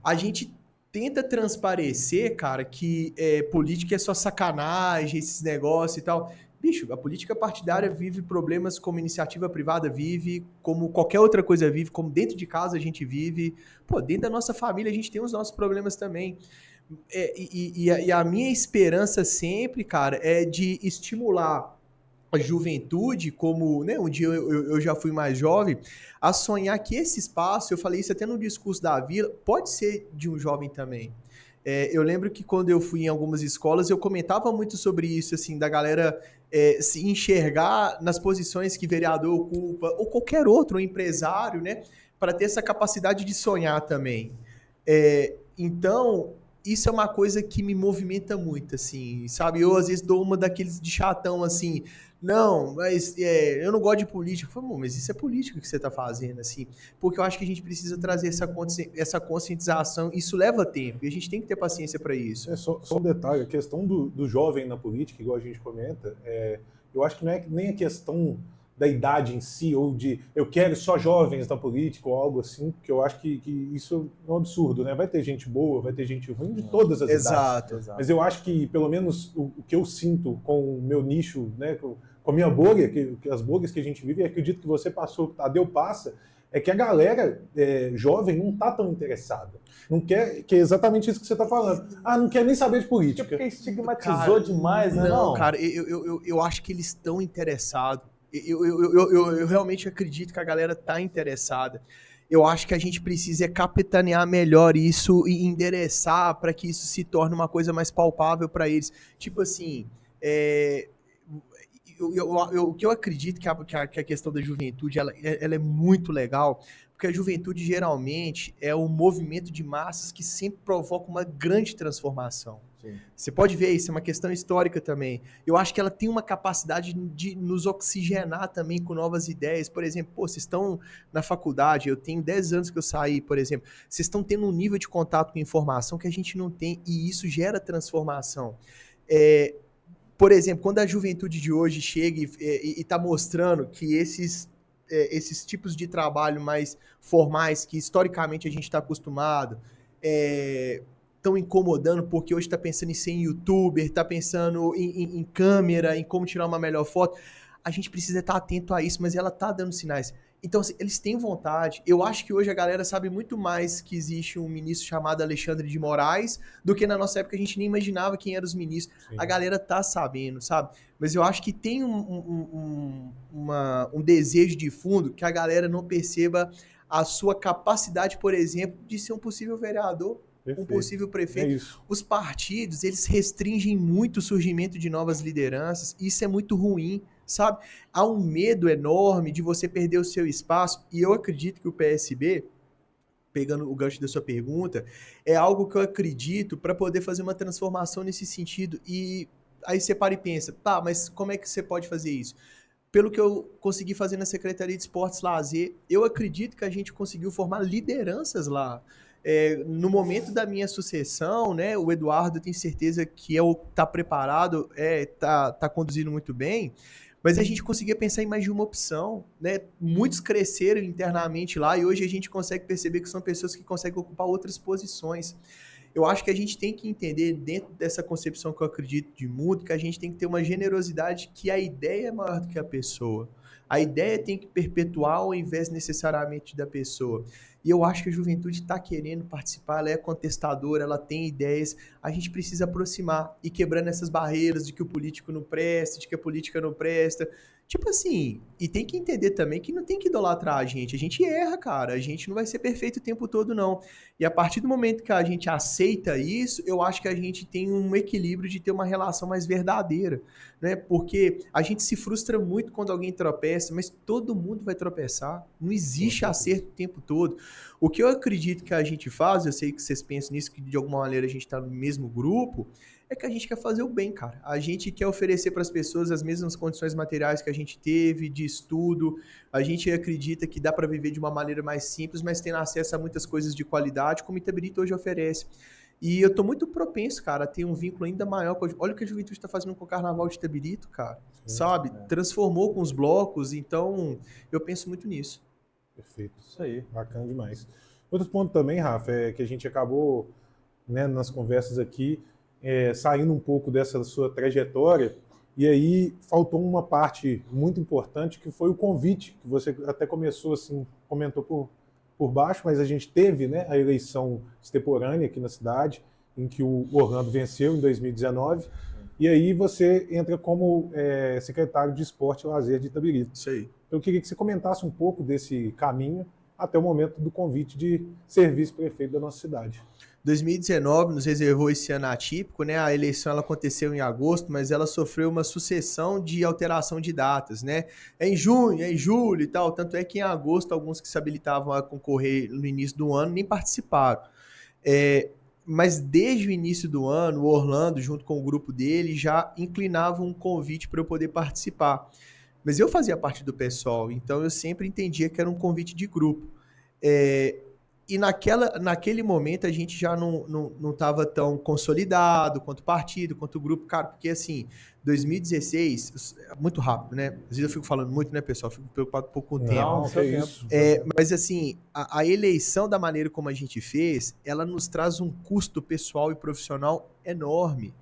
A gente tenta transparecer, cara, que política é só sacanagem, esses negócios e tal. Bicho, a política partidária vive problemas como iniciativa privada vive, como qualquer outra coisa vive, como dentro de casa a gente vive. Pô, dentro da nossa família a gente tem os nossos problemas também. E a minha esperança sempre, cara, é de estimular a juventude, como, né, um dia eu já fui mais jovem, a sonhar que esse espaço, eu falei isso até no discurso da Vila, pode ser de um jovem também. Eu lembro que quando eu fui em algumas escolas, eu comentava muito sobre isso, assim, da galera se enxergar nas posições que vereador ocupa, ou qualquer outro, um empresário, né, para ter essa capacidade de sonhar também. Então, isso é uma coisa que me movimenta muito, assim, sabe? Eu, às vezes, dou uma daqueles de chatão, assim, não, mas eu não gosto de política. Eu falo, mas isso é política que você está fazendo, assim, porque eu acho que a gente precisa trazer essa conscientização, isso leva tempo, e a gente tem que ter paciência para isso. Só um detalhe, a questão do jovem na política, igual a gente comenta, eu acho que não é nem a questão da idade em si, ou de eu quero só jovens na política, ou algo assim, porque eu acho que isso é um absurdo, né? Vai ter gente boa, vai ter gente ruim de todas as idades. Exato. Mas eu acho que, pelo menos, o que eu sinto com o meu nicho, né, com a minha bolha, as bolhas que a gente vive, e acredito que você passou, que Tadeu passa, é que a galera jovem não está tão interessada. Não quer, que é exatamente isso que você está falando. Não quer nem saber de política. Porque estigmatizou demais, né? Não, cara, eu acho que eles estão interessados. Eu realmente acredito que a galera tá interessada. Eu acho que a gente precisa capitanear melhor isso e endereçar para que isso se torne uma coisa mais palpável para eles. Tipo assim, o que eu acredito que a questão da juventude ela é muito legal, porque a juventude geralmente é um movimento de massas que sempre provoca uma grande transformação. Sim. Você pode ver, isso é uma questão histórica também. Eu acho que ela tem uma capacidade de nos oxigenar também com novas ideias. Por exemplo, vocês estão na faculdade, eu tenho 10 anos que eu saí, por exemplo, vocês estão tendo um nível de contato com informação que a gente não tem, e isso gera transformação. Por exemplo, quando a juventude de hoje chega e está mostrando que esses tipos de trabalho mais formais, que historicamente a gente está acostumado, estão incomodando porque hoje está pensando em ser youtuber, está pensando em câmera, em como tirar uma melhor foto. A gente precisa estar atento a isso, mas ela está dando sinais. Então, assim, eles têm vontade. Eu acho que hoje a galera sabe muito mais que existe um ministro chamado Alexandre de Moraes do que na nossa época a gente nem imaginava quem eram os ministros. Sim. A galera tá sabendo, sabe? Mas eu acho que tem um desejo de fundo que a galera não perceba a sua capacidade, por exemplo, de ser um possível vereador. Perfeito. Um possível prefeito. Os partidos, eles restringem muito o surgimento de novas lideranças, e isso é muito ruim, sabe? Há um medo enorme de você perder o seu espaço, e eu acredito que o PSB, pegando o gancho da sua pergunta, é algo que eu acredito para poder fazer uma transformação nesse sentido. E aí você para e pensa, tá, mas como é que você pode fazer isso? Pelo que eu consegui fazer na Secretaria de Esportes e Lazer, eu acredito que a gente conseguiu formar lideranças lá. No momento da minha sucessão, né, o Eduardo, tenho certeza que está preparado, tá conduzindo muito bem, mas a gente conseguia pensar em mais de uma opção, né? Muitos cresceram internamente lá e hoje a gente consegue perceber que são pessoas que conseguem ocupar outras posições. Eu acho que a gente tem que entender, dentro dessa concepção que eu acredito de mundo, que a gente tem que ter uma generosidade, que a ideia é maior do que a pessoa. A ideia tem que perpetuar ao invés necessariamente da pessoa. E eu acho que a juventude está querendo participar, ela é contestadora, ela tem ideias. A gente precisa aproximar e quebrando essas barreiras de que o político não presta, de que a política não presta. Tipo assim, e tem que entender também que não tem que idolatrar a gente erra, cara, a gente não vai ser perfeito o tempo todo, não. E a partir do momento que a gente aceita isso, eu acho que a gente tem um equilíbrio de ter uma relação mais verdadeira, né? Porque a gente se frustra muito quando alguém tropeça, mas todo mundo vai tropeçar, não existe acerto o tempo todo. O que eu acredito que a gente faz, eu sei que vocês pensam nisso, que de alguma maneira a gente tá no mesmo grupo, é que a gente quer fazer o bem, cara. A gente quer oferecer para as pessoas as mesmas condições materiais que a gente teve, de estudo. A gente acredita que dá para viver de uma maneira mais simples, mas tendo acesso a muitas coisas de qualidade, como Itabirito hoje oferece. E eu tô muito propenso, cara, a ter um vínculo ainda maior. Olha o que a Juventude está fazendo com o Carnaval de Itabirito, cara. Sim, sabe? Transformou com os blocos, então eu penso muito nisso. Perfeito. Isso aí. Bacana demais. Outro ponto também, Rafa, é que a gente acabou, né, nas conversas aqui, saindo um pouco dessa sua trajetória, e aí faltou uma parte muito importante, que foi o convite, que você até começou assim, comentou por baixo, mas a gente teve, né, a eleição extemporânea aqui na cidade, em que o Orlando venceu em 2019, e aí você entra como secretário de Esporte e Lazer de Itabirito. Isso aí. Eu queria que você comentasse um pouco desse caminho até o momento do convite de ser vice-prefeito da nossa cidade. 2019 nos reservou esse ano atípico, né? A eleição ela aconteceu em agosto, mas ela sofreu uma sucessão de alteração de datas, né? É em junho, é em julho e tal. Tanto é que em agosto, alguns que se habilitavam a concorrer no início do ano nem participaram. Mas desde o início do ano, o Orlando, junto com o grupo dele, já inclinava um convite para eu poder participar. Mas eu fazia parte do pessoal, então eu sempre entendia que era um convite de grupo. E naquele momento a gente já não estava tão consolidado quanto partido, quanto grupo, cara, porque assim, 2016, muito rápido, né? Às vezes eu fico falando muito, né, pessoal? Fico preocupado um pouco com o tempo. Não, seu tempo. Mas assim, a eleição da maneira como a gente fez, ela nos traz um custo pessoal e profissional enorme.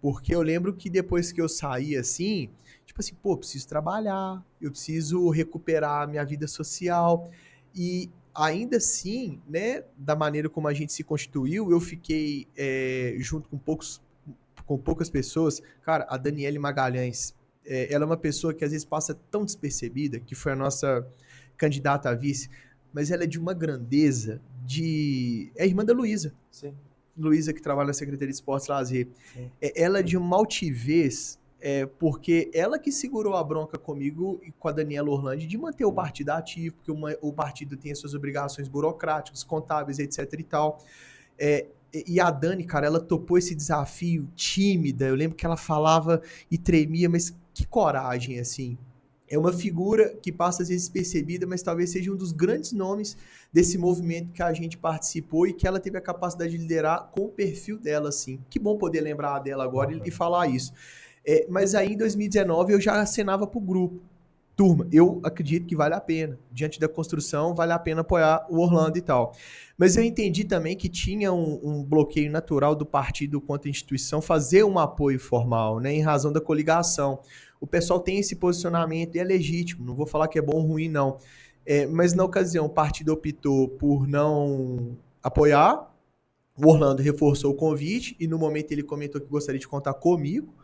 Porque eu lembro que depois que eu saí assim, tipo assim, pô, preciso trabalhar, eu preciso recuperar a minha vida social. E ainda assim, né, da maneira como a gente se constituiu, eu fiquei junto com poucas pessoas. Cara, a Daniele Magalhães, ela é uma pessoa que às vezes passa tão despercebida, que foi a nossa candidata a vice, mas ela é de uma grandeza é irmã da Luísa. Sim. Luísa, que trabalha na Secretaria de Esportes e Lazer. Ela é de uma altivez, porque ela que segurou a bronca comigo e com a Daniela Orlandi de manter o partido ativo, porque o partido tem as suas obrigações burocráticas, contábeis, etc e tal. E a Dani, cara, ela topou esse desafio tímida. Eu lembro que ela falava e tremia, mas que coragem, assim. É uma figura que passa às vezes percebida, mas talvez seja um dos grandes nomes desse movimento que a gente participou e que ela teve a capacidade de liderar com o perfil dela, assim. Que bom poder lembrar dela agora e falar isso. Mas aí em 2019 eu já acenava pro grupo. Turma, eu acredito que vale a pena. Diante da construção, vale a pena apoiar o Orlando e tal. Mas eu entendi também que tinha um bloqueio natural do partido quanto à instituição fazer um apoio formal, né, em razão da coligação. O pessoal tem esse posicionamento e é legítimo, não vou falar que é bom ou ruim, não. Mas na ocasião, o partido optou por não apoiar, o Orlando reforçou o convite e no momento ele comentou que gostaria de contar comigo,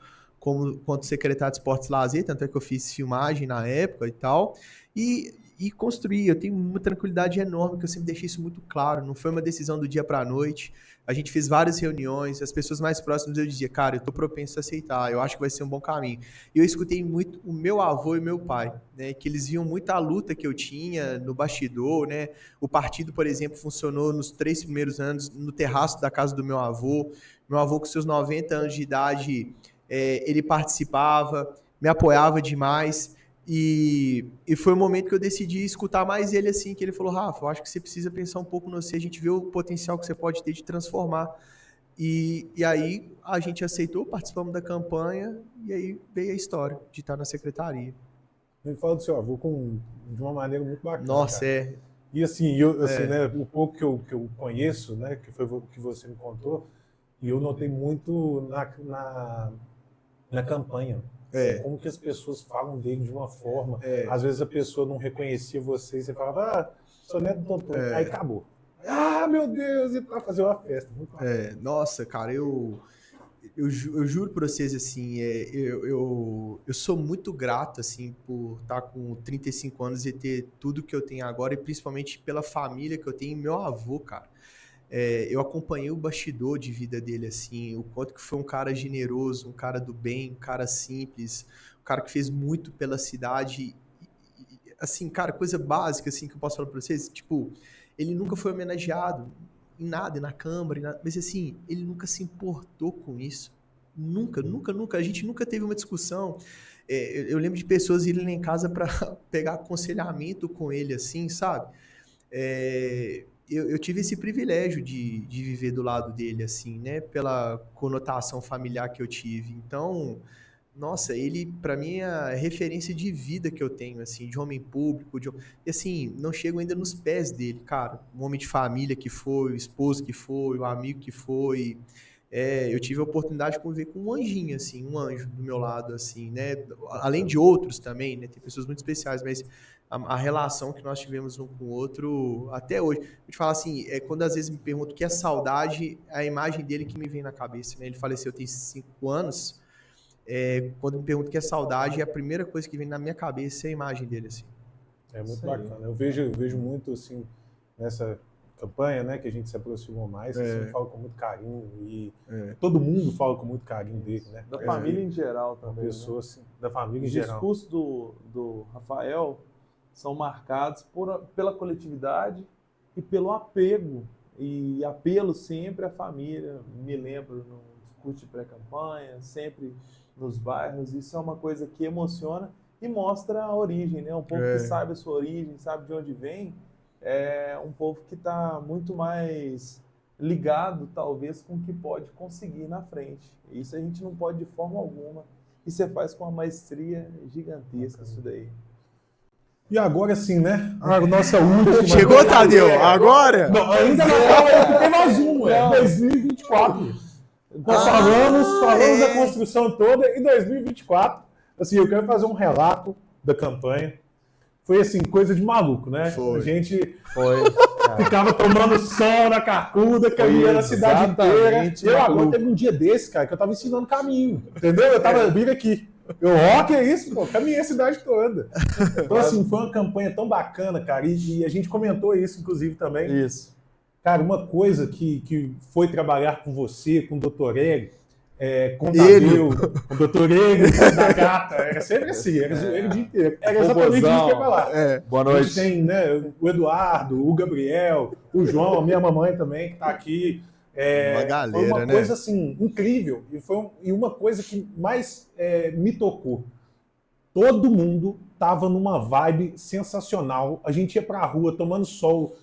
quanto secretário de Esportes e Lazer, tanto é que eu fiz filmagem na época e tal, e construí. Eu tenho uma tranquilidade enorme, que eu sempre deixei isso muito claro, não foi uma decisão do dia para a noite. A gente fez várias reuniões, as pessoas mais próximas eu dizia, cara, eu tô propenso a aceitar, eu acho que vai ser um bom caminho. E eu escutei muito o meu avô e meu pai, né, que eles viam muito a luta que eu tinha no bastidor, né, o partido, por exemplo, funcionou nos 3 primeiros anos no terraço da casa do meu avô com seus 90 anos de idade, ele participava, me apoiava demais, e foi o momento que eu decidi escutar mais ele, assim, que ele falou, Rafa, eu acho que você precisa pensar um pouco no você, a gente vê o potencial que você pode ter de transformar. E aí a gente aceitou, participamos da campanha, e aí veio a história de estar na secretaria. Ele fala do seu avô de uma maneira muito bacana. Nossa, cara. E assim, né, o pouco que eu conheço, né, que foi o que você me contou, e eu notei muito na campanha. Como que as pessoas falam dele de uma forma. Às vezes a pessoa não reconhecia você e você falava, sou neto do doutor. Aí acabou. Meu Deus, e pra fazer uma festa. Nossa, cara, eu juro pra vocês, assim, eu sou muito grato, assim, por estar com 35 anos e ter tudo que eu tenho agora, e principalmente pela família que eu tenho e meu avô, cara. Eu acompanhei o bastidor de vida dele, assim, o quanto que foi um cara generoso, um cara do bem, um cara simples, um cara que fez muito pela cidade. Assim, cara, coisa básica, assim, que eu posso falar pra vocês, tipo, ele nunca foi homenageado em nada, na Câmara, mas assim, ele nunca se importou com isso. Nunca, nunca, nunca. A gente nunca teve uma discussão. Eu lembro de pessoas irem lá em casa para pegar aconselhamento com ele, assim, sabe? Eu tive esse privilégio de viver do lado dele, assim, né? Pela conotação familiar que eu tive. Então, nossa, ele, para mim, é a referência de vida que eu tenho, assim, de homem público, e assim, não chego ainda nos pés dele, cara. Um homem de família que foi, o esposo que foi, o amigo que foi. Eu tive a oportunidade de conviver com um anjinho, assim, um anjo do meu lado, assim, né? Além de outros também, né? Tem pessoas muito especiais, mas a relação que nós tivemos um com o outro até hoje. Eu te falo assim, quando às vezes me pergunto o que é saudade, é a imagem dele que me vem na cabeça, né? Ele faleceu tem 5 anos. Quando me pergunto o que é saudade, a primeira coisa que vem na minha cabeça é a imagem dele, assim. É muito bacana. Eu vejo muito, assim, nessa campanha, né, que a gente se aproximou mais, que você fala com muito carinho e todo mundo fala com muito carinho dele, né? Da família em geral também. Uma pessoa, né? assim, da família em Os geral. discursos do Rafael são marcados pela coletividade e pelo apego. E apelo sempre à família. Me lembro no discurso de pré-campanha, sempre nos bairros. Isso é uma coisa que emociona e mostra a origem, né? Um povo que sabe a sua origem, sabe de onde vem, é um povo que está muito mais ligado, talvez, com o que pode conseguir na frente. Isso a gente não pode de forma alguma. E você faz com uma maestria gigantesca isso daí. E agora sim, né? A nossa última. Chegou, Tadeu? Agora? Não, ainda não acaba aí, porque tem mais um, 2024. Nós falamos da construção toda em 2024. Assim, eu quero fazer um relato da campanha. Foi assim, coisa de maluco, né? Foi. A gente ficava tomando sol na Carcuda, caminhando a cidade inteira. Eu agora teve um dia desse, cara, que eu tava ensinando caminho, entendeu? Eu tava vindo aqui. Que é isso, pô? Caminhei a cidade toda. Então, assim, foi uma campanha tão bacana, cara, e a gente comentou isso, inclusive, também. Isso. Cara, uma coisa que foi trabalhar com você, com o Dr. Hélio, com o Tadeu, com o Dr. Hélio, da Gata, era sempre assim, era zoeiro o dia inteiro. Era exatamente isso que eu ia falar. Boa noite. A gente tem, né, o Eduardo, o Gabriel, o João, a minha mamãe também, que está aqui. Uma galera, foi uma coisa assim, incrível. E uma coisa que mais me tocou. Todo mundo estava numa vibe sensacional. A gente ia para a rua tomando sol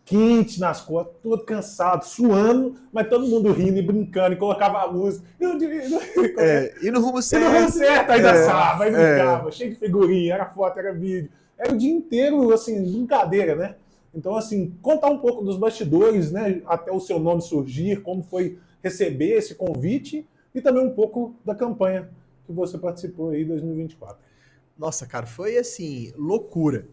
quente nas costas, todo cansado, suando, mas todo mundo rindo e brincando, e colocava a música. E no rumo certo. E no rumo certo, aí dançava, aí brincava, cheio de figurinha, era foto, era vídeo. Era o dia inteiro, assim, brincadeira, né? Então, assim, contar um pouco dos bastidores, né? Até o seu nome surgir, como foi receber esse convite e também um pouco da campanha que você participou aí em 2024. Nossa, cara, foi assim, loucura.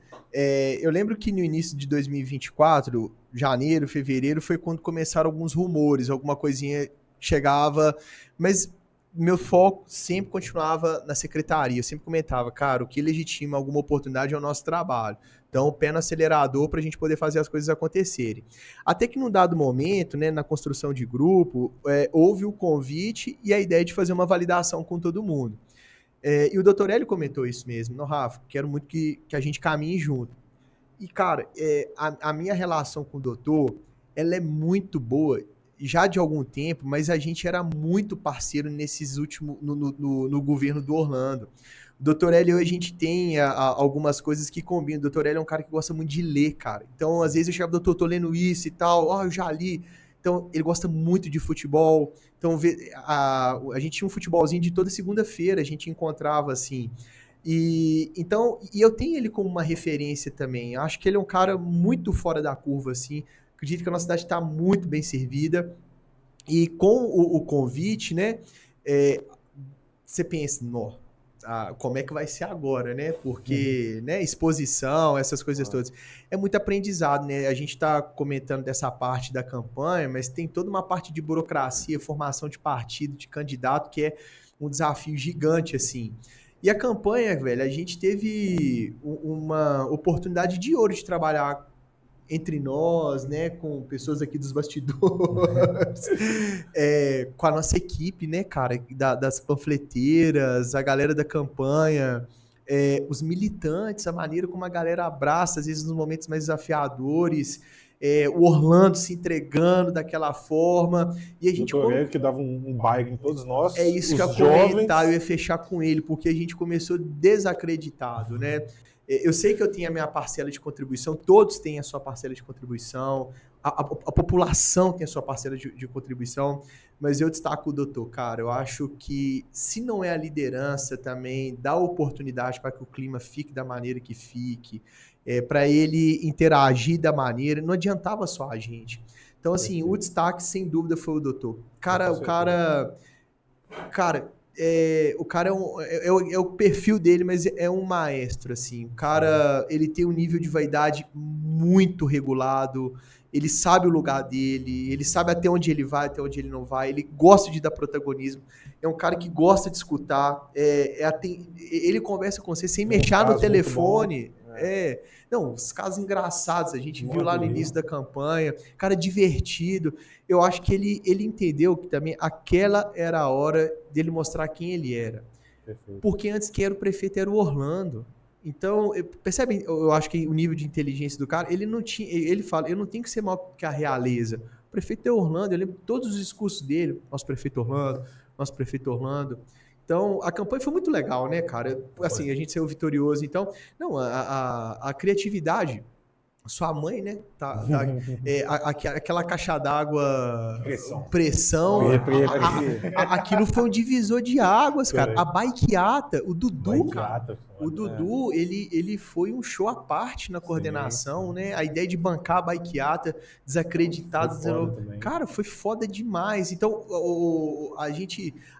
Eu lembro que no início de 2024, janeiro, fevereiro, foi quando começaram alguns rumores, alguma coisinha chegava, mas meu foco sempre continuava na secretaria. Eu sempre comentava, cara, o que legitima alguma oportunidade é o nosso trabalho. Então, pé no acelerador para a gente poder fazer as coisas acontecerem. Até que num dado momento, né, na construção de grupo, houve o convite e a ideia de fazer uma validação com todo mundo. E o Dr. Hélio comentou isso mesmo. Não, Rafa, quero muito que a gente caminhe junto. E, cara, a minha relação com o doutor, ela é muito boa, já de algum tempo, mas a gente era muito parceiro nesses últimos, no governo do Orlando. O Dr. Hélio, a gente tem algumas coisas que combinam. O Dr. Hélio é um cara que gosta muito de ler, cara. Então, às vezes eu chegava, doutor, tô lendo isso e tal, eu já li. Então, ele gosta muito de futebol. Então, a gente tinha um futebolzinho de toda segunda-feira, a gente encontrava, assim. E eu tenho ele como uma referência também. Eu acho que ele é um cara muito fora da curva, assim. Acredito que a nossa cidade está muito bem servida. E com o convite, né, você pensa, como é que vai ser agora, né? Porque, né, exposição, essas coisas todas. É muito aprendizado, né? A gente está comentando dessa parte da campanha, mas tem toda uma parte de burocracia, formação de partido, de candidato, que é um desafio gigante, assim. E a campanha, velho, a gente teve uma oportunidade de ouro de trabalhar entre nós, né, com pessoas aqui dos bastidores, com a nossa equipe, né, cara, das panfleteiras, a galera da campanha, os militantes, a maneira como a galera abraça, às vezes nos momentos mais desafiadores, o Orlando se entregando daquela forma, e a gente... O doutor que dava um baile em todos nós, É isso que eu ia comentar, eu ia fechar com ele, porque a gente começou desacreditado, né? Eu sei que eu tenho a minha parcela de contribuição, todos têm a sua parcela de contribuição, a população tem a sua parcela de contribuição, mas eu destaco o doutor, cara, eu acho que se não é a liderança também, dá oportunidade para que o clima fique da maneira que fique, para ele interagir da maneira, não adiantava só a gente. Então, assim, o destaque, sem dúvida, foi o doutor. Cara, o cara é o perfil dele, mas é um maestro, assim. O cara, ele tem um nível de vaidade muito regulado, ele sabe o lugar dele, ele sabe até onde ele vai, até onde ele não vai, ele gosta de dar protagonismo, é um cara que gosta de escutar, ele conversa com você sem mexer no telefone. Não, os casos engraçados, a gente viu lá no início da campanha, cara divertido. Eu acho que ele entendeu que também aquela era a hora dele mostrar quem ele era. Perfeito. Porque antes quem era o prefeito era o Orlando. Então, percebe, eu acho que o nível de inteligência do cara, ele fala, eu não tenho que ser maior que a realeza. O prefeito é Orlando, eu lembro todos os discursos dele, nosso prefeito Orlando. Então, a campanha foi muito legal, né, cara? Assim, a gente saiu vitorioso. Então, não, a criatividade, sua mãe, né? Aquela caixa d'água... Pressão. Aquilo foi um divisor de águas, cara. A bikeata, o Dudu, cara. O Dudu, ele foi um show à parte na coordenação, né? A ideia de bancar a bikeata, desacreditado. Cara, foi foda demais. Então,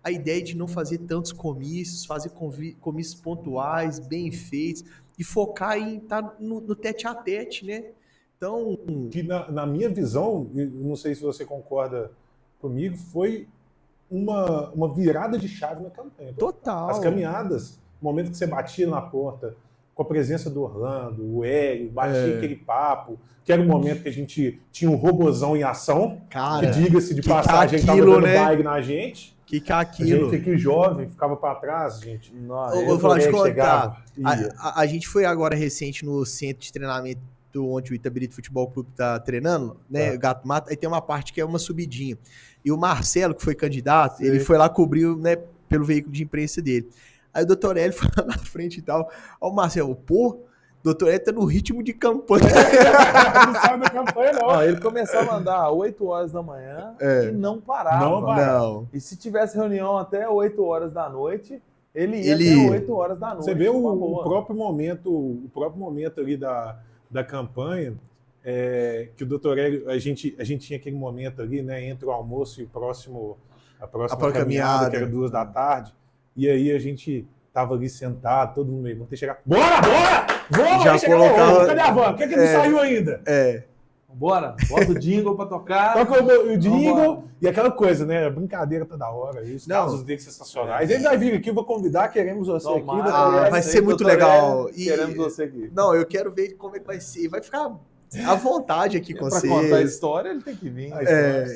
a ideia de não fazer tantos comícios, fazer comícios pontuais, bem feitos, e focar em estar no tete-a-tete, né? Então... Que na minha visão, não sei se você concorda comigo, foi uma virada de chave na campanha. Total. As caminhadas, o momento que você batia na porta, com a presença do Orlando, o Hélio, batia aquele papo, que era um momento que a gente tinha um robozão em ação, cara, que diga-se de passagem, estava dando baile na gente. Que é aquilo? A gente aqui jovem, ficava para trás, gente. Eu vou falar de contar. A gente foi agora recente no centro de treinamento onde o Itabirito Futebol Clube tá treinando, né? Gato Mato, aí tem uma parte que é uma subidinha. E o Marcelo, que foi candidato, ele foi lá cobrir, né, pelo veículo de imprensa dele. Aí o doutor Hélio foi lá na frente e tal. Ó, o Marcelo, pô, doutor Hélio tá no ritmo de campanha. Não sabe da campanha, não. Ele começava a andar às 8 horas da manhã e não parava. Não. E se tivesse reunião até 8 horas da noite, ele ia até 8 horas da noite. Você vê o próprio momento ali da campanha, que o doutor Hélio, a gente tinha aquele momento ali, né, entre o almoço e a próxima caminhada, que era 2 da tarde, e aí a gente tava ali sentado, todo mundo meio, vamos ter que chegar. Bora! Vamos! Já colocava... Cadê a van? Por que não saiu ainda? Bora, bota o jingle pra tocar. Toca o jingle e aquela coisa, né? Brincadeira toda hora. Os casos dele sensacionais. Ele vai vir aqui, eu vou convidar, queremos você aqui. Vai ser muito legal. Queremos você aqui. Não, eu quero ver como é que vai ser. Vai ficar à vontade aqui com vocês. Pra contar a história, ele tem que vir.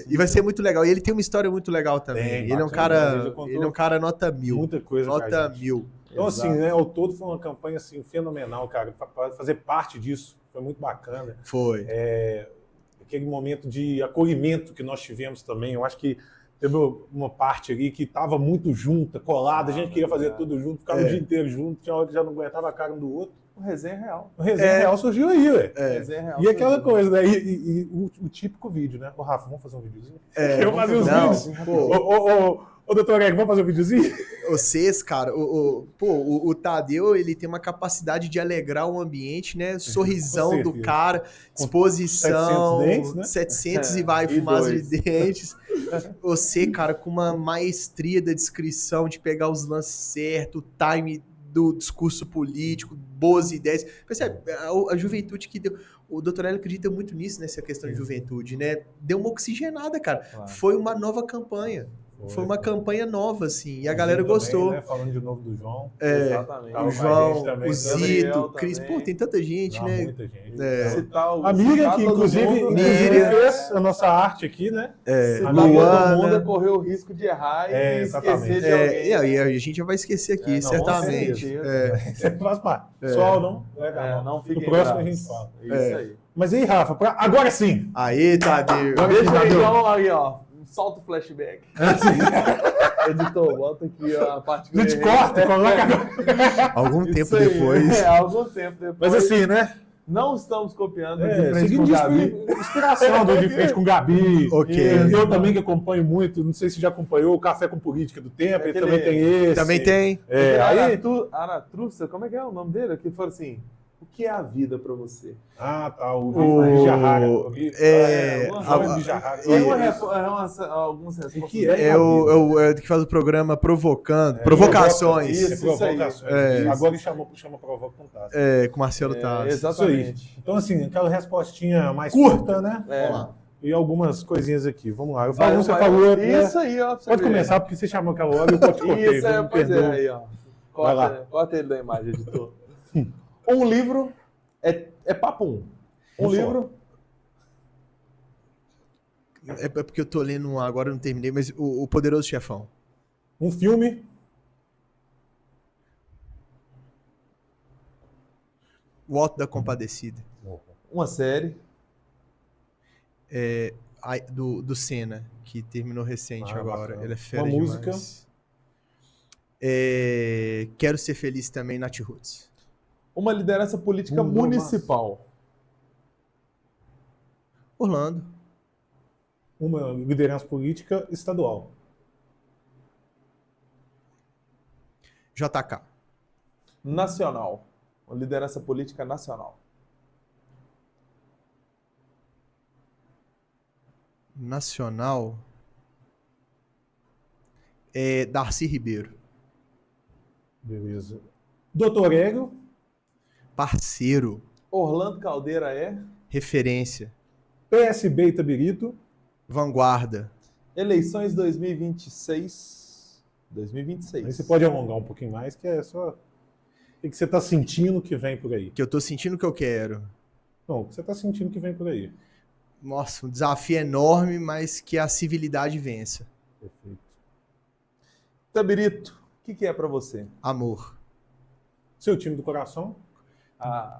E vai ser muito legal. E ele tem uma história muito legal também. Ele é um cara nota 1000. Muita coisa. Nota 1000. Então, assim, né, ao todo foi uma campanha assim, fenomenal, cara. Para fazer parte disso foi muito bacana. Foi. Aquele momento de acolhimento que nós tivemos também. Eu acho que teve uma parte ali que estava muito junta, colada. A gente queria fazer tudo junto, ficava o dia inteiro junto. Tinha hora que já não aguentava a cara um do outro. O Resenha Real. O Resenha Real surgiu aí, ué. Resenha Real E aquela surgiu. coisa, né? E o típico vídeo, né? Ô, Rafa, vamos fazer um videozinho? Eu vamos fazia os fazer- vídeos. Pô, Ô, doutor Greg, vamos fazer um videozinho? vocês, cara, o Tadeu, ele tem uma capacidade de alegrar o ambiente, né? Sorrisão Com do certeza. cara, disposição, 700 dentes, né? 700 e vai E fumaça de 2. dentes. Você, cara, com uma maestria da descrição, de pegar os lances certos, o time do discurso político, boas ideias. Percebe? A juventude que deu... O Dr. Hélio acredita muito nisso, nessa questão de juventude, né? Deu uma oxigenada, cara. Claro. Foi uma nova campanha. Foi uma campanha nova, assim, e a galera Também, exatou. né? Falando de novo do João. Exatamente. Tava O com a João, gente também, o né? Gabriel Zito, o Cris, também. pô, tem tanta gente, Ah, né? muita gente. É. Citar o- Amiga citar que, todo inclusive, mundo, Miriam. fez a nossa arte aqui, né? citar Luana. todo mundo é correr o risco de errar e exatamente. esquecer de alguém. E aí a gente já vai esquecer aqui, Não, certamente. com certeza. Você faz parte. Pessoal, não? Não No fiquem próximo a bravos. gente fala. Isso aí. Mas aí, Rafa, agora sim. Aí, Tadeu. Deixa Tadeu. então aí, ó. Solta o flashback. Editor, bota aqui ó, a parte que A eu gente errei. corta, coloca agora. Algum Isso tempo aí. depois. Algum tempo depois. Mas assim, né? Não estamos copiando de frente com Seguindo o de Gabi. inspiração do De Frente com Gabi. Ok. Eu também que acompanho muito, não sei se já acompanhou o Café com Política do Tempo, ele Aquele- também tem esse. Também tem. Aí... Aratrussa, como é que é o nome dele? Que falou assim, o que é a vida pra você? Ah, tá, o O- Bijahara. alguma Bijahara. Tem algumas respostas. O que é? É o que faz o programa Provocando. Provocações. Isso. Provocações. aí. Agora ele chama Provoca Fantástico. Com Marcelo Tassi. Exatamente. Então, assim, aquela respostinha mais Curta. curta, né? É. Vamos lá. E algumas coisinhas aqui. Vamos lá. Eu Vai, falo um, você vai. falou outro. né? Isso aí, ó. pra você Pode ver. começar, porque você chamou aquela hora e eu te cortei. Isso é, me pois perdoa. é, aí, ó. Vai lá. Corta ele da imagem, editor. Um livro é papo um. Um Vamos livro. É porque eu tô lendo agora, eu não terminei, mas o Poderoso Chefão. Um filme. O Alto da Compadecida. Uma série. Do Senna, que terminou recente Ah, agora. bacana. Ele é fera Uma demais. música. Quero Ser Feliz também, Nat Roots. Uma liderança política municipal. Orlando. Uma liderança política estadual. JK. Nacional. Uma liderança política nacional. Nacional. Darcy Ribeiro. Beleza. Doutor Hélio. Parceiro. Orlando Caldeira é. Referência. PSB Itabirito. Vanguarda. Eleições 2026. 2026. Aí você pode alongar um pouquinho mais, que é só... O que você está sentindo que vem por aí? Que eu tô sentindo que eu quero. Não, o que você está sentindo que vem por aí? Nossa, um desafio enorme, mas que a civilidade vença. Perfeito. Itabirito, o que é pra você? Amor. Seu time do coração?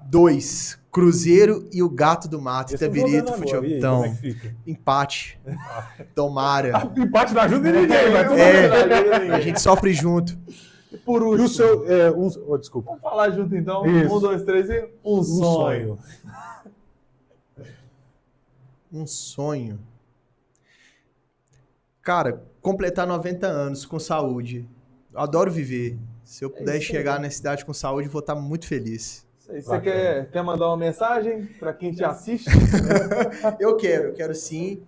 2. Cruzeiro e o Gato do Mato. Esse eu tô Itabirito, dando agora. E aí, Então, como é que fica? empate. Tomara. Empate não ajuda ninguém, vai todo A gente sofre junto. E por E último, o seu... desculpa. vamos falar junto então? Isso. 1, 2, 3 e um sonho. Um sonho. Cara, completar 90 anos com saúde. Eu adoro viver. Se eu puder isso chegar aí. nessa idade com saúde, vou estar muito feliz. Você Bacana. quer mandar uma mensagem pra quem te assiste? Eu quero sim.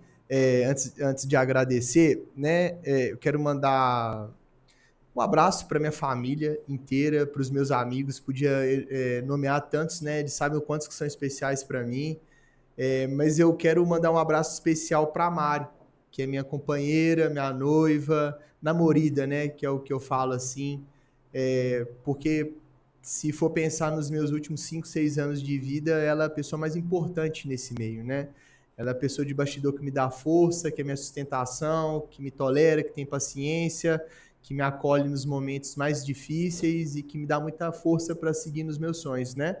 Antes de agradecer, né? Eu quero mandar um abraço para minha família inteira, para os meus amigos. Podia nomear tantos, né? Eles sabem o quantos que são especiais para mim. Mas eu quero mandar um abraço especial para a Mari, que é minha companheira, minha noiva, namorada, né? Que é o que eu falo assim. Porque se for pensar nos meus últimos 5, 6 anos de vida, ela é a pessoa mais importante nesse meio, né? Ela é a pessoa de bastidor que me dá força, que é minha sustentação, que me tolera, que tem paciência, que me acolhe nos momentos mais difíceis e que me dá muita força para seguir nos meus sonhos, né?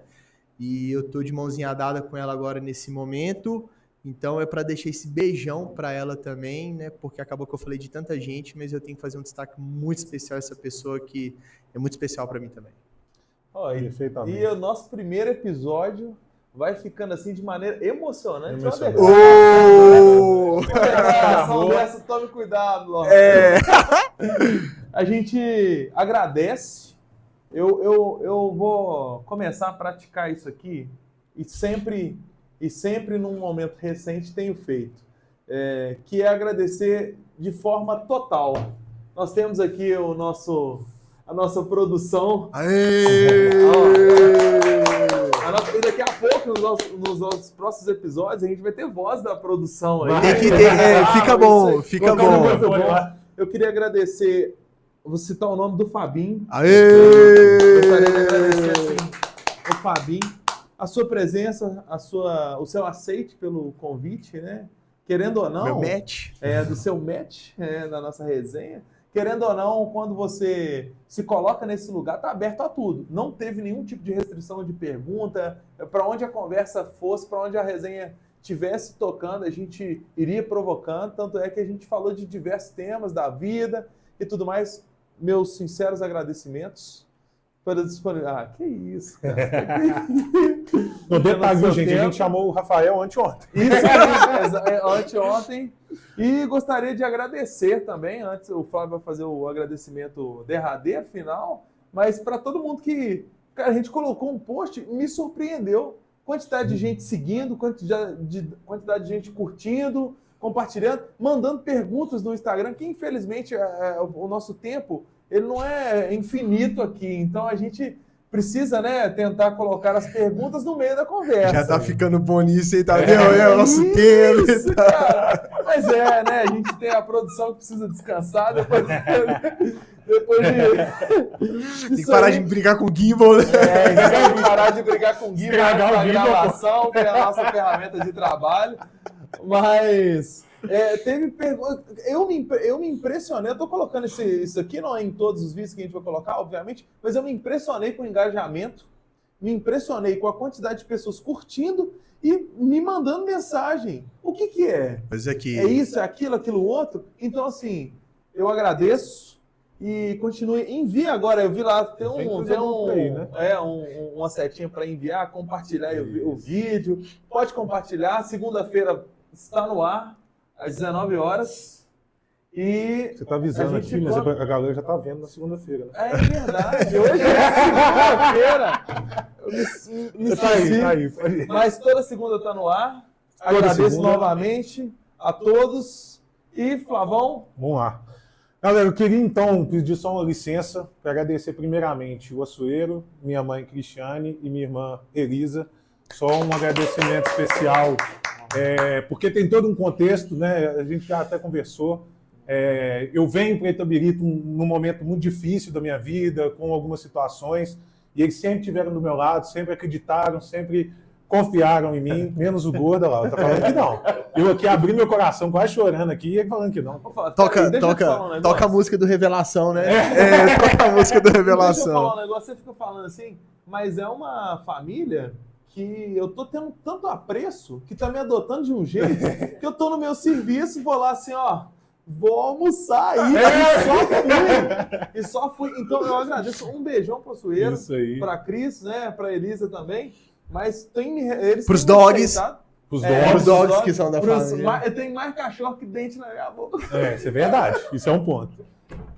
E eu tô de mãozinha dada com ela agora nesse momento, então é para deixar esse beijão para ela também, né? Porque acabou que eu falei de tanta gente, mas eu tenho que fazer um destaque muito especial a essa pessoa que é muito especial para mim também. Perfeitamente. E o nosso primeiro episódio vai ficando assim de maneira emocionante. Dessa, tome cuidado, Ló. A gente agradece. Eu vou começar a praticar isso aqui e sempre num momento recente tenho feito, que é agradecer de forma total. Nós temos aqui a nossa produção. E daqui a pouco, nos nossos próximos episódios, a gente vai ter voz da produção aí. Tem que ter, fica bom. Muito bom. Eu queria agradecer, vou citar o nome do Fabinho. Gostaria de agradecer assim, o Fabinho, a sua presença, o seu aceite pelo convite, né? Querendo ou não, meu match. Do seu match, da nossa resenha. Querendo ou não, quando você se coloca nesse lugar, está aberto a tudo. Não teve nenhum tipo de restrição de pergunta. Para onde a conversa fosse, para onde a resenha estivesse tocando, a gente iria provocando. Tanto é que a gente falou de diversos temas da vida e tudo mais. Meus sinceros agradecimentos pela disponibilidade. Que isso, cara. No detalhe, gente, a gente chamou o Rafael anteontem. Isso aí, anteontem. E gostaria de agradecer também, antes o Flávio vai fazer o agradecimento derradeiro, final, mas para todo mundo que, cara, a gente colocou um post, me surpreendeu. Quantidade de gente seguindo, quantidade de gente curtindo, compartilhando, mandando perguntas no Instagram, que infelizmente o nosso tempo ele não é infinito aqui, então a gente precisa, né, tentar colocar as perguntas no meio da conversa. Já tá ficando bom nisso aí, tá vendo? É o nosso tempo. Cara. Mas né, a gente tem a produção que precisa descansar depois de... Tem que parar de brigar com o gimbal, né? Tem que parar de brigar com o gimbal, a gravação, que é a nossa ferramenta de trabalho. Mas... teve pergunta. Eu me impressionei. Eu tô colocando isso aqui não é em todos os vídeos que a gente vai colocar, obviamente, mas eu me impressionei com o engajamento, me impressionei com a quantidade de pessoas curtindo e me mandando mensagem. O que é? Mas aqui... É isso, é aquilo outro? Então, assim, eu agradeço e continue. Envie agora. Eu vi lá, tem uma setinha para enviar, compartilhar o vídeo. Pode compartilhar. Segunda-feira está no ar. Às 19 horas. E você está avisando aqui, mas a galera já está vendo na segunda-feira. Né? É verdade. Hoje é segunda-feira. Eu me esqueci. Mas toda segunda está no ar. Agradeço novamente a todos. E, Flavão? Vamos lá. Galera, eu queria então pedir só uma licença para agradecer primeiramente o Açoeiro, minha mãe Cristiane e minha irmã Elisa. Só um agradecimento especial. Porque tem todo um contexto, né? A gente já até conversou. Eu venho para Itabirito num momento muito difícil da minha vida, com algumas situações, e eles sempre estiveram do meu lado, sempre acreditaram, sempre confiaram em mim, menos o Gordo lá, tá falando que não. Eu aqui abri meu coração, quase chorando aqui, e ele falando que não. Toca a música do Revelação, né? Toca a música do Revelação. Deixa eu falar um negócio, você fica falando assim, mas é uma família... que eu tô tendo tanto apreço, que tá me adotando de um jeito, que eu tô no meu serviço e vou lá assim, ó, vou almoçar aí, e só fui. Então eu agradeço, um beijão pro Açoeiro, pra Cris, né, pra Elisa também, mas eles pros dogs. Os dogs que são da família. Eu tenho mais cachorro que dente na minha boca. Isso é verdade, isso é um ponto.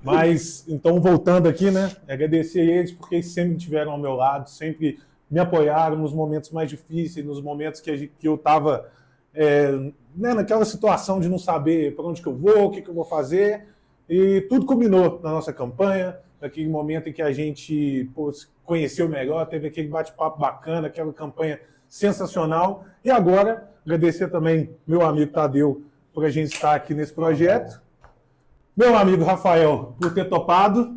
Mas, então, voltando aqui, né, agradecer a eles, porque eles sempre estiveram ao meu lado, sempre me apoiaram nos momentos mais difíceis, nos momentos que eu estava naquela situação de não saber para onde que eu vou, o que eu vou fazer. E tudo culminou na nossa campanha, naquele momento em que a gente se conheceu melhor, teve aquele bate-papo bacana, aquela campanha sensacional. E agora, agradecer também meu amigo Tadeu por a gente estar aqui nesse projeto. Meu amigo Rafael, por ter topado,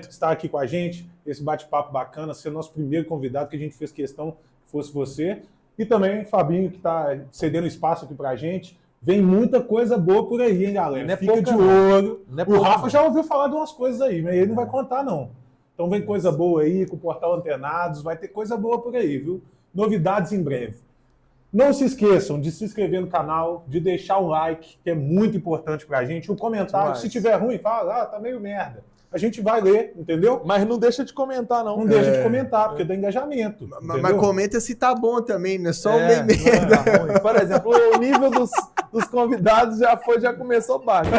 estar aqui com a gente, esse bate-papo bacana, ser nosso primeiro convidado, que a gente fez questão que fosse você. E também Fabinho, que está cedendo espaço aqui pra gente. Vem muita coisa boa por aí, hein, galera? Fica de olho. O Rafa já ouviu falar de umas coisas aí, mas ele não vai contar, não. Então vem coisa boa aí, com o Portal Antenados, vai ter coisa boa por aí, viu? Novidades em breve. Não se esqueçam de se inscrever no canal, de deixar um like, que é muito importante pra gente. Um comentário, se tiver ruim, fala, tá meio merda. a gente vai ler, entendeu? Mas não deixa de comentar, não. Não deixa de comentar, porque dá engajamento. Mas comenta se tá bom também, não é só um Não e-mail. é ruim. Por exemplo, o nível dos convidados já começou baixo.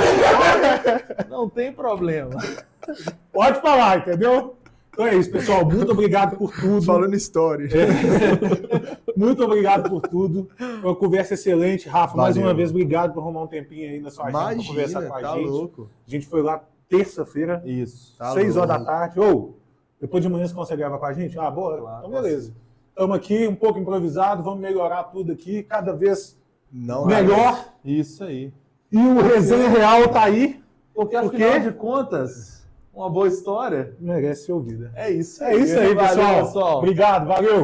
Não tem problema. Pode falar, entendeu? Então é isso, pessoal. Muito obrigado por tudo. Falando história. Muito obrigado por tudo. Foi uma conversa excelente. Rafa, mais Valeu. uma vez, obrigado por arrumar um tempinho aí na sua agenda para conversar com a tá gente. louco. A gente foi lá terça-feira, Isso. Tá 6 horas da louco. tarde. Ou, depois de manhã você consegue gravar com a gente? Ah, boa. Claro, Então, beleza. Estamos aqui, um pouco improvisado, vamos melhorar tudo aqui, cada vez Não, melhor. Isso aí. E o Resenha Real tá aí. Porque, Por afinal quê? de contas, uma boa história Merece ser ouvida. é isso É isso aí, Valeu, pessoal. Obrigado, valeu.